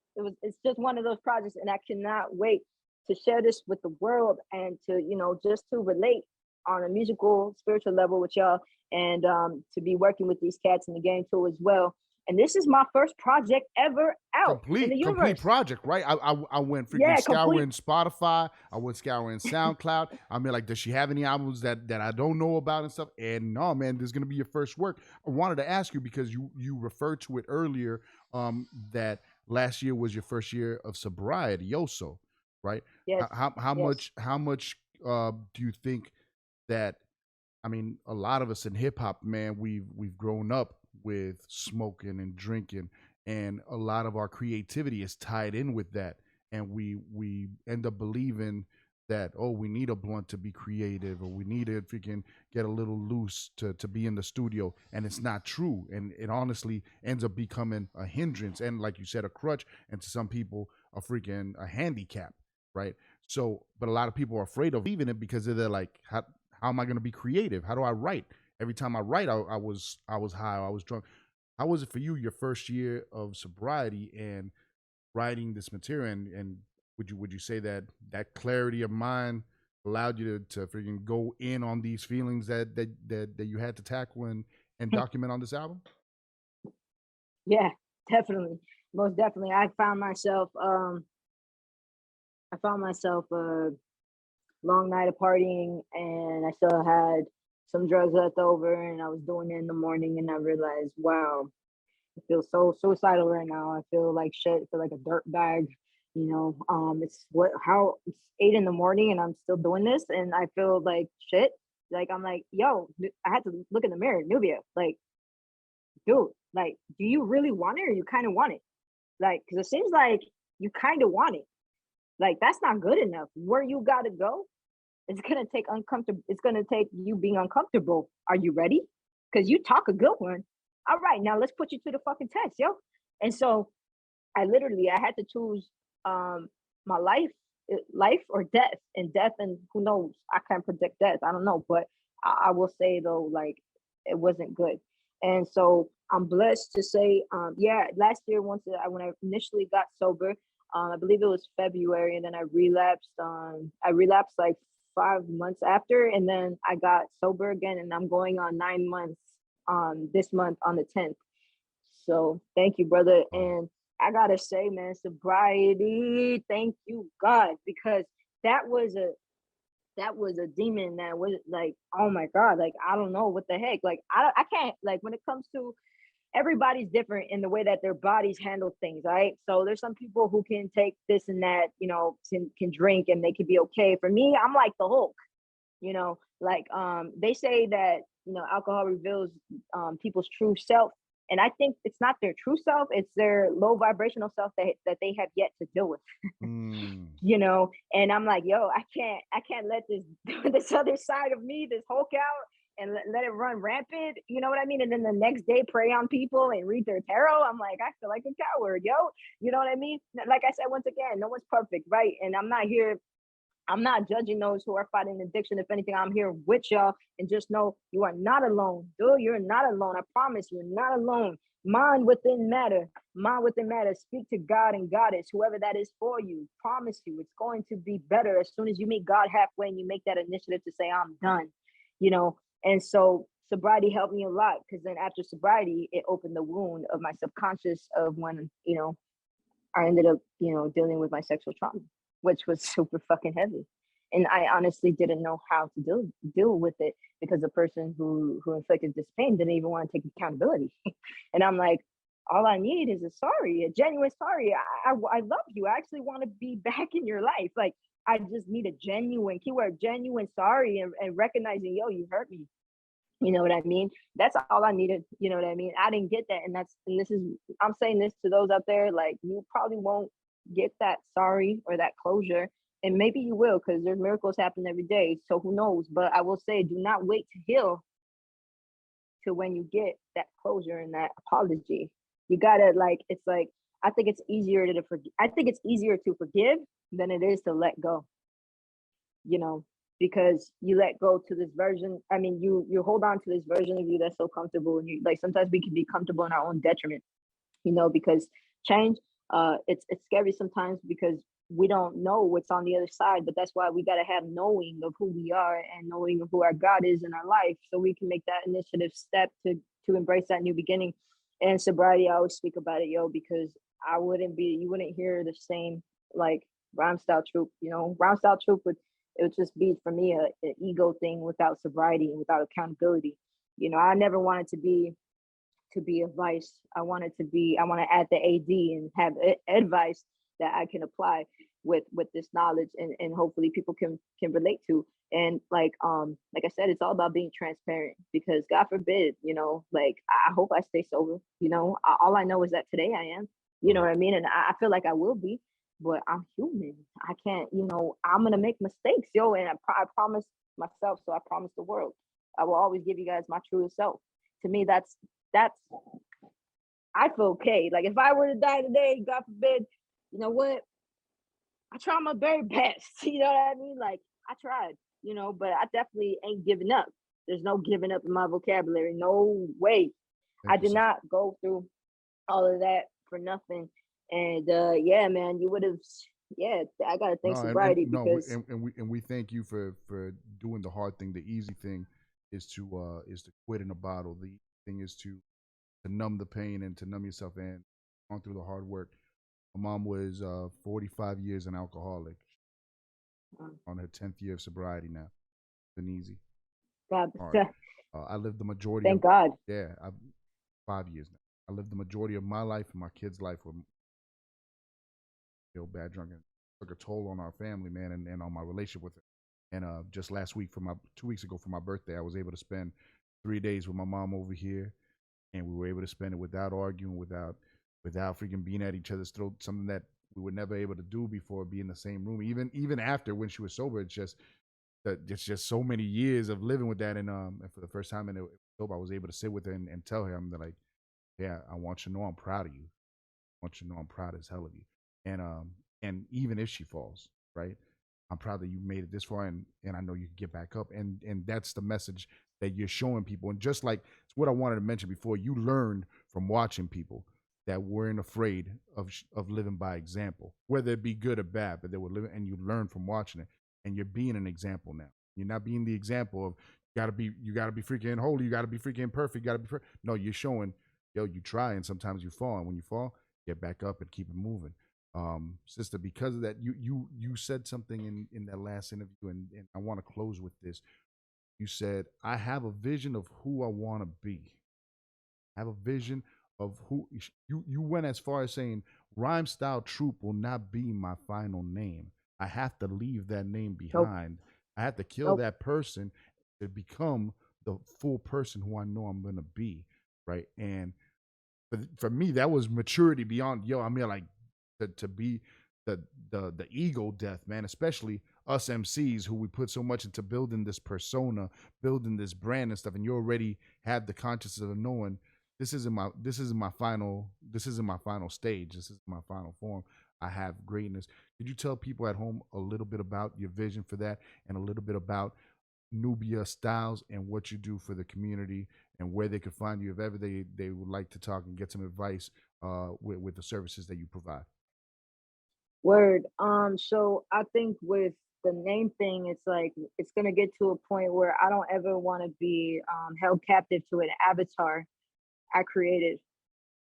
it's just one of those projects, and I cannot wait to share this with the world and to just to relate on a musical, spiritual level with y'all, and to be working with these cats in the game too as well. And this is my first project ever out in the Complete universe. project, right? I went freaking Yeah, scouring complete. Spotify. I went scouring SoundCloud. I mean, like, does she have any albums that I don't know about and stuff? And no, man, this is gonna be your first work. I wanted to ask you because you referred to it earlier, that last year was your first year of sobriety, Yoso, right? Yes, yes. How much do you think that? I mean, a lot of us in hip hop, man, we've grown up with smoking and drinking, and a lot of our creativity is tied in with that, and we end up believing that, oh, we need a blunt to be creative, or we need to freaking get a little loose to be in the studio, and it's not true, and it honestly ends up becoming a hindrance, and like you said, a crutch, and to some people a handicap, right? So, but a lot of people are afraid of leaving it because they're like, how am I going to be creative? How do I write? Every time I write, I was high, I was drunk. How was it for you, your first year of sobriety and writing this material? And would you say that clarity of mind allowed you to freaking go in on these feelings that you had to tackle and document on this album? Yeah, definitely. Most definitely. I found myself long night of partying, and I still had some drugs left over, and I was doing it in the morning, and I realized, wow, I feel so suicidal right now. I feel like shit. I feel like a dirt bag. It's 8 in the morning and I'm still doing this, and I feel like shit. Like I'm like, yo, I had to look in the mirror, Nubia. Like, dude, like, do you really want it or you kind of want it? Like, because it seems like you kind of want it. Like, that's not good enough. Where you gotta go, it's gonna take uncomfortable. It's gonna take you being uncomfortable. Are you ready? Because you talk a good one. All right, now let's put you to the fucking test, yo. And so I had to choose my life or death. And death, and who knows? I can't predict death. I don't know, but I will say though, like it wasn't good. And so I'm blessed to say, yeah, last year when I initially got sober, I believe it was February, and then I relapsed. I relapsed like 5 months after, and then I got sober again, and I'm going on 9 months this month on the 10th. So thank you, brother. And I gotta say, man, sobriety, thank you, God, because that was a demon that was like, oh my God, like I don't know what the heck. Like I can't, like, when it comes to, everybody's different in the way that their bodies handle things, right? So there's some people who can take this and that, can drink and they can be okay. For me, I'm like the Hulk, like they say that, alcohol reveals people's true self. And I think it's not their true self, it's their low vibrational self that they have yet to deal with. And I'm like, yo, I can't let this other side of me, this Hulk out, and let it run rampant. You know what I mean? And then the next day prey on people and read their tarot. I'm like, I feel like a coward, yo. You know what I mean? Like I said, once again, no one's perfect, right? And I'm not judging those who are fighting addiction. If anything, I'm here with y'all, and just know you are not alone. Dude, you're not alone. I promise you're not alone. Mind within matter. Mind within matter. Speak to God and Goddess, whoever that is for you. Promise you it's going to be better as soon as you meet God halfway and you make that initiative to say, I'm done. And so sobriety helped me a lot, because then after sobriety, it opened the wound of my subconscious of when, I ended up, dealing with my sexual trauma, which was super fucking heavy. And I honestly didn't know how to deal with it, because the person who inflicted this pain didn't even want to take accountability. And I'm like, all I need is a sorry, a genuine sorry. I love you. I actually want to be back in your life. Like, I just need a genuine, keyword, genuine sorry, and recognizing, yo, you hurt me. You know what I mean? That's all I needed. You know what I mean? I didn't get that. I'm saying this to those out there, like, you probably won't get that sorry or that closure. And maybe you will, because there's miracles happening every day. So who knows? But I will say, do not wait to heal to when you get that closure and that apology. You gotta, like, it's like, I think it's easier to forgive than it is to let go. Because you let go to this version. I mean, you hold on to this version of you that's so comfortable, and you, like, sometimes we can be comfortable in our own detriment, because change, it's scary sometimes, because we don't know what's on the other side. But that's why we got to have knowing of who we are and knowing of who our God is in our life, so we can make that initiative step to embrace that new beginning. And sobriety, I always speak about it, yo, because you wouldn't hear the same, like, RhymeStyleTroop. RhymeStyleTroop it would just be, for me, an ego thing without sobriety and without accountability. I never wanted to be a vice. I want to add the AD and have advice that I can apply with this knowledge, and hopefully people can relate to. And like I said, it's all about being transparent, because God forbid, like, I hope I stay sober. All I know is that today I am, you know what I mean? And I feel like I will be, but I'm human. I can't, I'm going to make mistakes, yo. And I promise myself, so I promise the world, I will always give you guys my truest self. To me, that's, I feel okay. Like, if I were to die today, God forbid, you know what? I try my very best. You know what I mean? Like, I tried, but I definitely ain't giving up. There's no giving up in my vocabulary. No way. I did not go through all of that for nothing. And yeah, man, you would have. Yeah, I gotta thank sobriety, because we thank you for doing the hard thing. The easy thing is to quit in a bottle. The thing is to numb the pain and to numb yourself, and on through the hard work. My mom was 45 years an alcoholic, on her 10th year of sobriety now. It's been easy. God, I lived the majority. Thank God. Yeah, 5 years now. I lived the majority of my life and my kids' life with bad drunk, and took a toll on our family, man, and on my relationship with her. And just last week, 2 weeks ago for my birthday, I was able to spend 3 days with my mom over here, and we were able to spend it without arguing, without freaking being at each other's throat. Something that we were never able to do before, be in the same room, even after, when she was sober. It's just so many years of living with that, and for the first time in sober, I was able to sit with her and tell her, I'm like, yeah, I want you to know I'm proud of you. I want you to know I'm proud as hell of you. And even if she falls, right, I'm proud that you made it this far, and I know you can get back up. And that's the message that you're showing people. And just like, it's what I wanted to mention before, you learned from watching people. that weren't afraid of living by example, whether it be good or bad, but they were living, and you learn from watching it, and you're being an example now. You're not being the example of you gotta be freaking holy, you gotta be freaking perfect, you gotta be. No, you're showing, yo, you try, and sometimes you fall, and when you fall, get back up and keep it moving. Sister, because of that, you said something in that last interview, and I want to close with this. You said, I have a vision of who I want to be. I have a vision of who you went as far as saying RhymeStyleTroop will not be my final name. I have to leave that name Nope. behind. I have to kill Nope. that person to become the full person who I know I'm gonna be. Right. And for me, that was maturity beyond, yo, I mean, like, to be the ego death, man, especially us MCs who we put so much into building this persona, building this brand and stuff, and you already have the consciousness of knowing this is my final stage. This is my final form. I have greatness. Could you tell people at home a little bit about your vision for that, and a little bit about Nubia Styles and what you do for the community, and where they could find you if ever they would like to talk and get some advice with the services that you provide? Word. So I think with the name thing, it's like it's gonna get to a point where I don't ever want to be held captive to an avatar I created.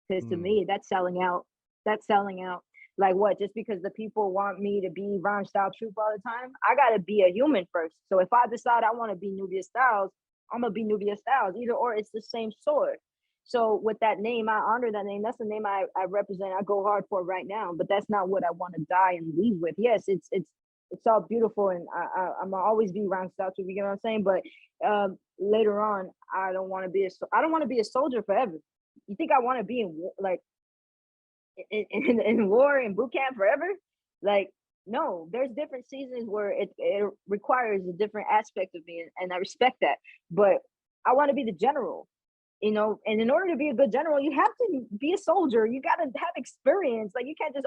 Because to Mm, me, that's selling out. That's selling out. Like what? Just because the people want me to be Rhyme Style Troop all the time, I gotta be a human first. So if I decide I want to be Nubia Styles, I'm gonna be Nubia Styles. Either or, it's the same sword. So with that name, I honor that name. That's the name I represent. I go hard for right now. But that's not what I want to die and leave with. Yes, it's all beautiful, and I'm gonna always be Rhyme Style Troop. You get what I'm saying? But later on, I don't want to be a soldier forever. You think I want to be like in war and boot camp forever? Like, no, there's different seasons where it requires a different aspect of me, and I respect that. But I want to be the general, and in order to be a good general, you have to be a soldier. You got to have experience. Like, you can't just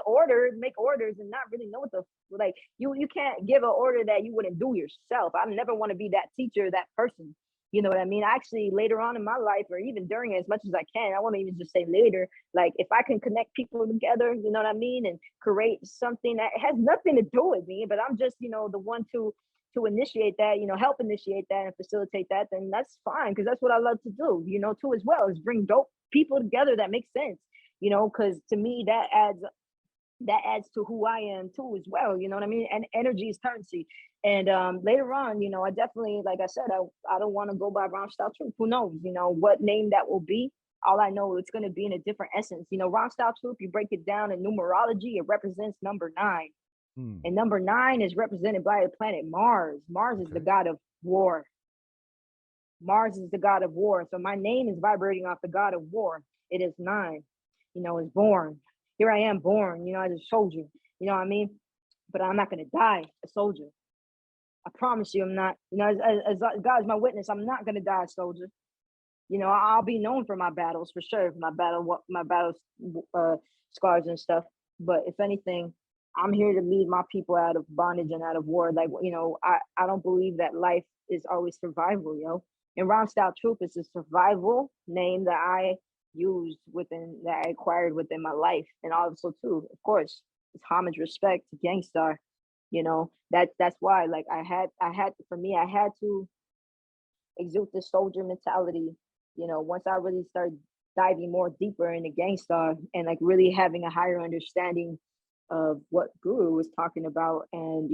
make orders and not really know what the, like, you can't give an order that you wouldn't do yourself. I never want to be that teacher, that person. You know what I mean? Actually, later on in my life, or even during it, as much as I can, I want to even just say later, like, if I can connect people together, you know what I mean, and create something that has nothing to do with me, but I'm just, the one to initiate that, help initiate that and facilitate that, then that's fine, because that's what I love to do, too, as well, is bring dope people together that makes sense, because to me that adds to who I am too as well. You know what I mean? And energy is currency. And later on, I definitely, like I said, I don't want to go by Ron Style Troop. Who knows? What name that will be. All I know, it's going to be in a different essence. Ron Style Troop, you break it down in numerology, it represents number 9. mm, And number 9 is represented by the planet Mars. Mars is the okay. god of war. Mars is the god of war. So my name is vibrating off the god of war. It is 9. Is born. Here I am born, as a soldier. You know what I mean? But I'm not going to die a soldier. I promise you I'm not. As God's my witness, I'm not going to die a soldier. I'll be known for my battles, for sure, for my battle scars and stuff. But if anything, I'm here to lead my people out of bondage and out of war. Like, I don't believe that life is always survival, And Ron Style Troop is a survival name that I used that I acquired within my life. And also too, of course, it's homage, respect to Gangstar. That's why, like, I had to exude the soldier mentality, once I really started diving more deeper into Gangstar, and like really having a higher understanding of what Guru was talking about, and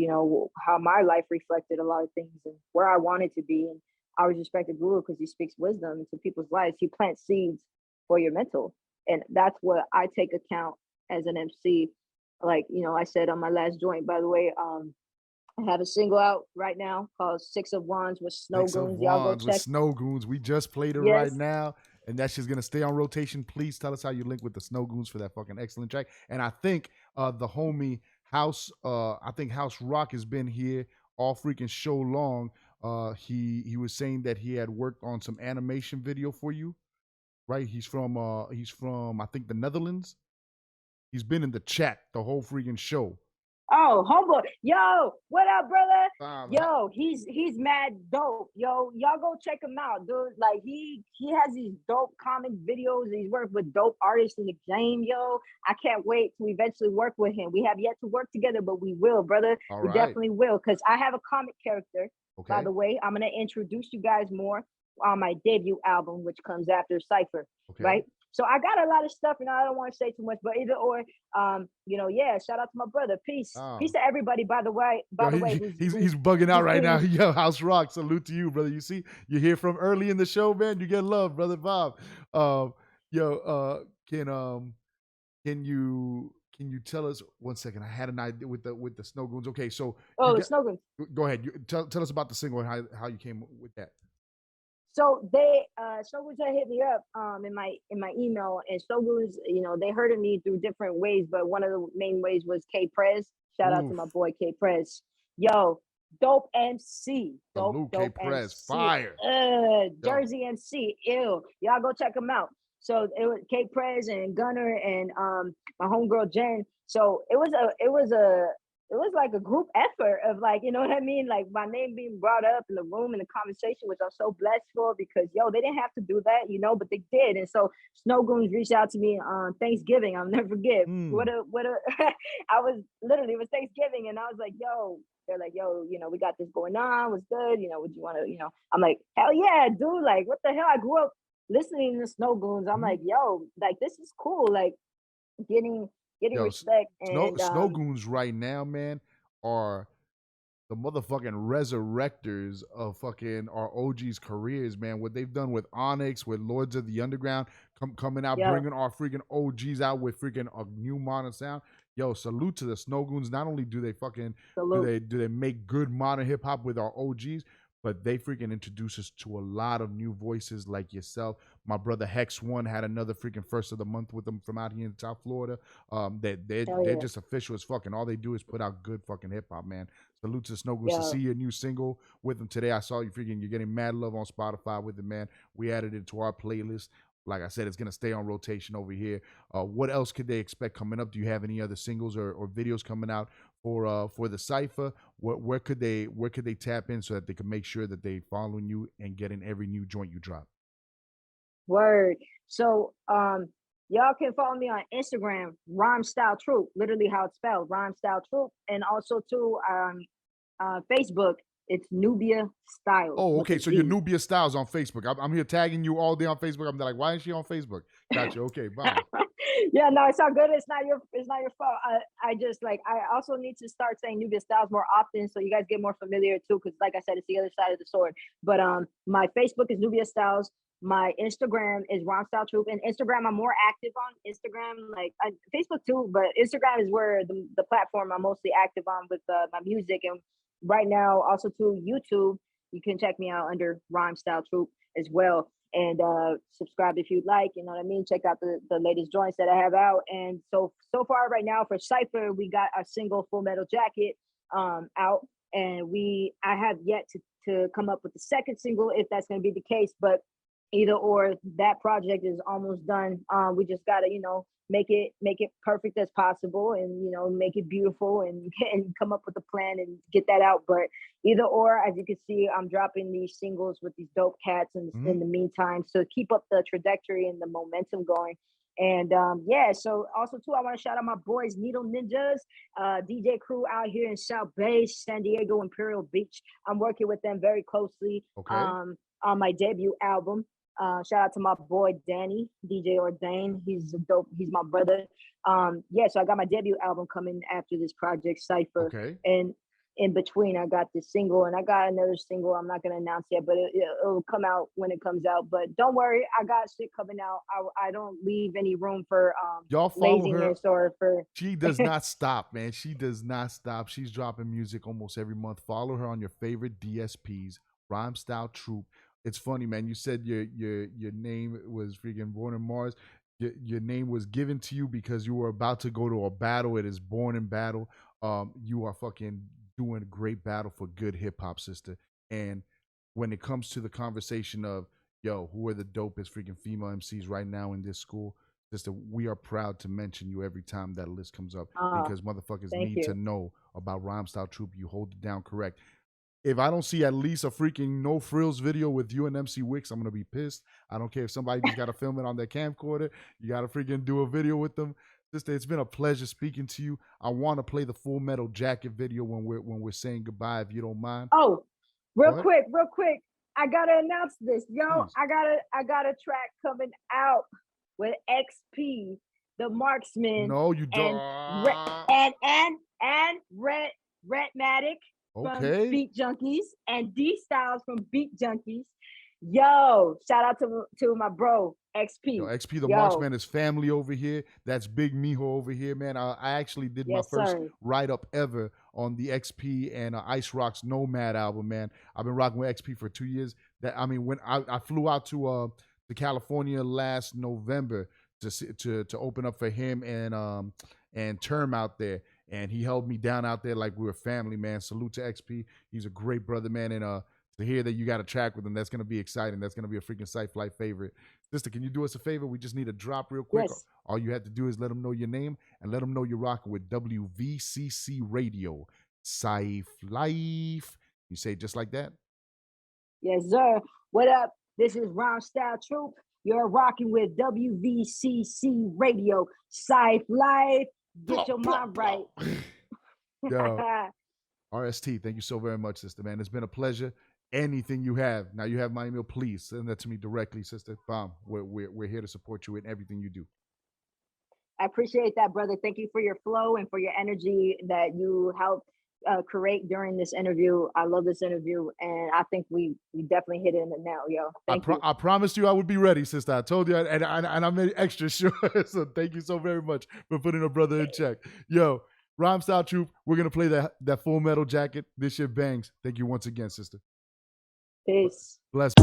how my life reflected a lot of things and where I wanted to be. And I always respect the Guru because he speaks wisdom into people's lives. He plants seeds for your mental. And that's what I take account as an MC. Like, I said on my last joint, by the way, I have a single out right now called Six of Wands with Snow Six of Goons. Y'all go Wands with check. Snow Goons. We just played it right Yes. now, and that's just gonna stay on rotation. Please tell us how you link with the Snow Goons for that fucking excellent track. And I think the homie House, I think House Rock has been here all freaking show long. He was saying that he had worked on some animation video for you, right? He's from I think the Netherlands. He's been in the chat the whole freaking show. Oh, homeboy, yo, what up, brother? Um, Yo, he's mad dope. Yo, y'all go check him out, dude. Like he has these dope comic videos. He's worked with dope artists in the game, yo. I can't wait to eventually work with him. We have yet to work together, but we will, brother. all We right. definitely will. Cause I have a comic character, by Okay. the way. I'm gonna introduce you guys more on my debut album, which comes after Cypher, Okay. right? So I got a lot of stuff, and I don't want to say too much, but either or, yeah, shout out to my brother. Peace. Peace Oh. to everybody, by the way, Yo, he's bugging out who's right now. pleased. Yo, House Rock, salute to you, brother. You see, you hear from early in the show, man. You get love, brother Bob. Yo, can you tell us 1 second? I had an idea with the Snow Goons. Okay, so you Oh, the get Snowden. go ahead. You tell us about the single and how you came with that. So they Snowgoons had hit me up in my email, and Snowgoons, they heard of me through different ways, but one of the main ways was K Prez. Shout out to my Oof, boy K Prez. Yo, dope MC. salute K Dope Press, MC. fire. Yo, Jersey MC, ill. Y'all go check him out. So it was K Prez and Gunner and my homegirl Jen. So it was like a group effort of, like, you know what I mean? Like my name being brought up in the room in the conversation, which I'm so blessed for, because they didn't have to do that, but they did. And so Snow Goons reached out to me on Thanksgiving. I'll never forget. mm, I was literally, it was Thanksgiving, and I was like, yo, they're like, yo, we got this going on. What's good? Would you want to, I'm like, hell yeah, dude. Like, what the hell? I grew up listening to Snow Goons. I'm mhm. like, yo, like, this is cool. Like, getting getting Yo, respect. Snow And Snow Goons right now, man, are the motherfucking resurrectors of fucking our OG's careers, man. What they've done with Onyx, with Lords of the Underground, coming out, yeah, bringing our freaking OGs out with freaking a new modern sound. Yo, salute to the Snow Goons. Not only do they fucking salute. do they make good modern hip hop with our OGs, but they freaking introduce us to a lot of new voices like yourself. My brother Hex One had another freaking first of the month with them from out here in South Florida. Hell They're yeah. just official as fucking. All they do is put out good fucking hip hop, man. Salute to Snow Goose to Yeah. see your new single with them today. I saw you freaking, you're getting mad love on Spotify with it, man. We added it to our playlist. Like I said, it's gonna stay on rotation over here. What else could they expect coming up? Do you have any other singles or videos coming out for the Cypher? Where could they tap in so that they can make sure that they following you and getting every new joint you drop? Word. So y'all can follow me on Instagram, RhymeStyleTroop, literally how it's spelled, RhymeStyleTroop. And also too Facebook, it's Nubia Styles Oh, with okay. a So your Z. Nubia Styles on Facebook. I'm here tagging you all day on Facebook. I'm like, why is she on Facebook? Gotcha. Okay, bomb. Yeah, no, it's all good. It's not your fault. I just, like, I also need to start saying Nubia Styles more often, so you guys get more familiar too, because like I said, it's the other side of the sword. But my Facebook is Nubia Styles. My Instagram is Ron Style Troop. And Instagram, I'm more active on Instagram, like Facebook too, but Instagram is where the platform I'm mostly active on with my music. And right now, also to YouTube, you can check me out under Rhyme Style Troop as well. And subscribe if you'd like. You know what I mean? Check out the latest joints that I have out. And so far right now for Cypher, we got our single Full Metal Jacket out. And I have yet to come up with the second single, if that's going to be the case. But either or, that project is almost done. We just gotta, make it perfect as possible, and make it beautiful, and and come up with a plan and get that out. But either or, as you can see, I'm dropping these singles with these dope cats Mhm. in the meantime, so keep up the trajectory and the momentum going. And yeah, so also too, I want to shout out my boys Needle Ninjas, DJ crew out here in South Bay, San Diego, Imperial Beach. I'm working with them very closely Okay. on my debut album. Shout out to my boy Danny, DJ Ordain. He's a dope. He's my brother. Yeah, so I got my debut album coming after this project, Cypher. Okay. And in between, I got this single, and I got another single I'm not going to announce yet, but it'll come out when it comes out. But don't worry, I got shit coming out. I don't leave any room for Y'all follow her. laziness or for. She does not stop, man. She does not stop. She's dropping music almost every month. Follow her on your favorite DSPs, Rhyme Style Troop. It's funny, man. You said your name was freaking Born in Mars. Your name was given to you because you were about to go to a battle. It is Born in Battle. You are fucking doing a great battle for good hip hop, sister. And when it comes to the conversation of, yo, who are the dopest freaking female MCs right now in this school? sister, we are proud to mention you every time that list comes up because motherfuckers thank need you. to know about RhymeStyleTroop. You hold it down correct. If I don't see at least a freaking no frills video with you and MC Wicks, I'm gonna be pissed. I don't care if somebody just gotta film it on their camcorder. You gotta freaking do a video with them. Sister, it's been a pleasure speaking to you. I want to play the Full Metal Jacket video when we're saying goodbye, if you don't mind. Oh, real quick. I gotta announce this. Yo, Please. I got a track coming out with XP, the Marksman. No, you don't. And Redmatic from Beat Junkies and D Styles from Beat Junkies. Yo, shout out to my bro XP. Yo, XP the Marksman is family over here. That's Big Mijo over here, man. I actually did my first write-up ever on the XP and Ice Rock's Nomad album, man. I've been rocking with XP for 2 years. When I flew out to California last November to open up for him and Term out there, and he held me down out there like we were family, man. Salute to XP. He's a great brother, man, and to hear that you got a track with him, that's going to be exciting. That's going to be a freaking Cypher Life favorite. Sister, can you do us a favor? We just need a drop real quick. Yes. All you have to do is let them know your name and let them know you're rocking with WVCC Radio, Cypher Life. You say it just like that? Yes, sir. What up? This is RhymeStyleTroop. You're rocking with WVCC Radio, Cypher Life. Get your mind right. Yo, RST, thank you so very much, sister, man. It's been a pleasure. Anything you have, now you have my email, please send that to me directly, sister. Bam. We're here to support you in everything you do. I appreciate that, brother. Thank you for your flow and for your energy that you helped create during this interview. I love this interview, and I think we definitely hit it in the nail, yo. Thank you. I promised you I would be ready, sister. I told you, and I made extra sure. So thank you so very much for putting a brother in check. Yo, RhymeStyleTroop, we're going to play that Full Metal Jacket. This shit bangs. Thank you once again, sister. Peace. Bless.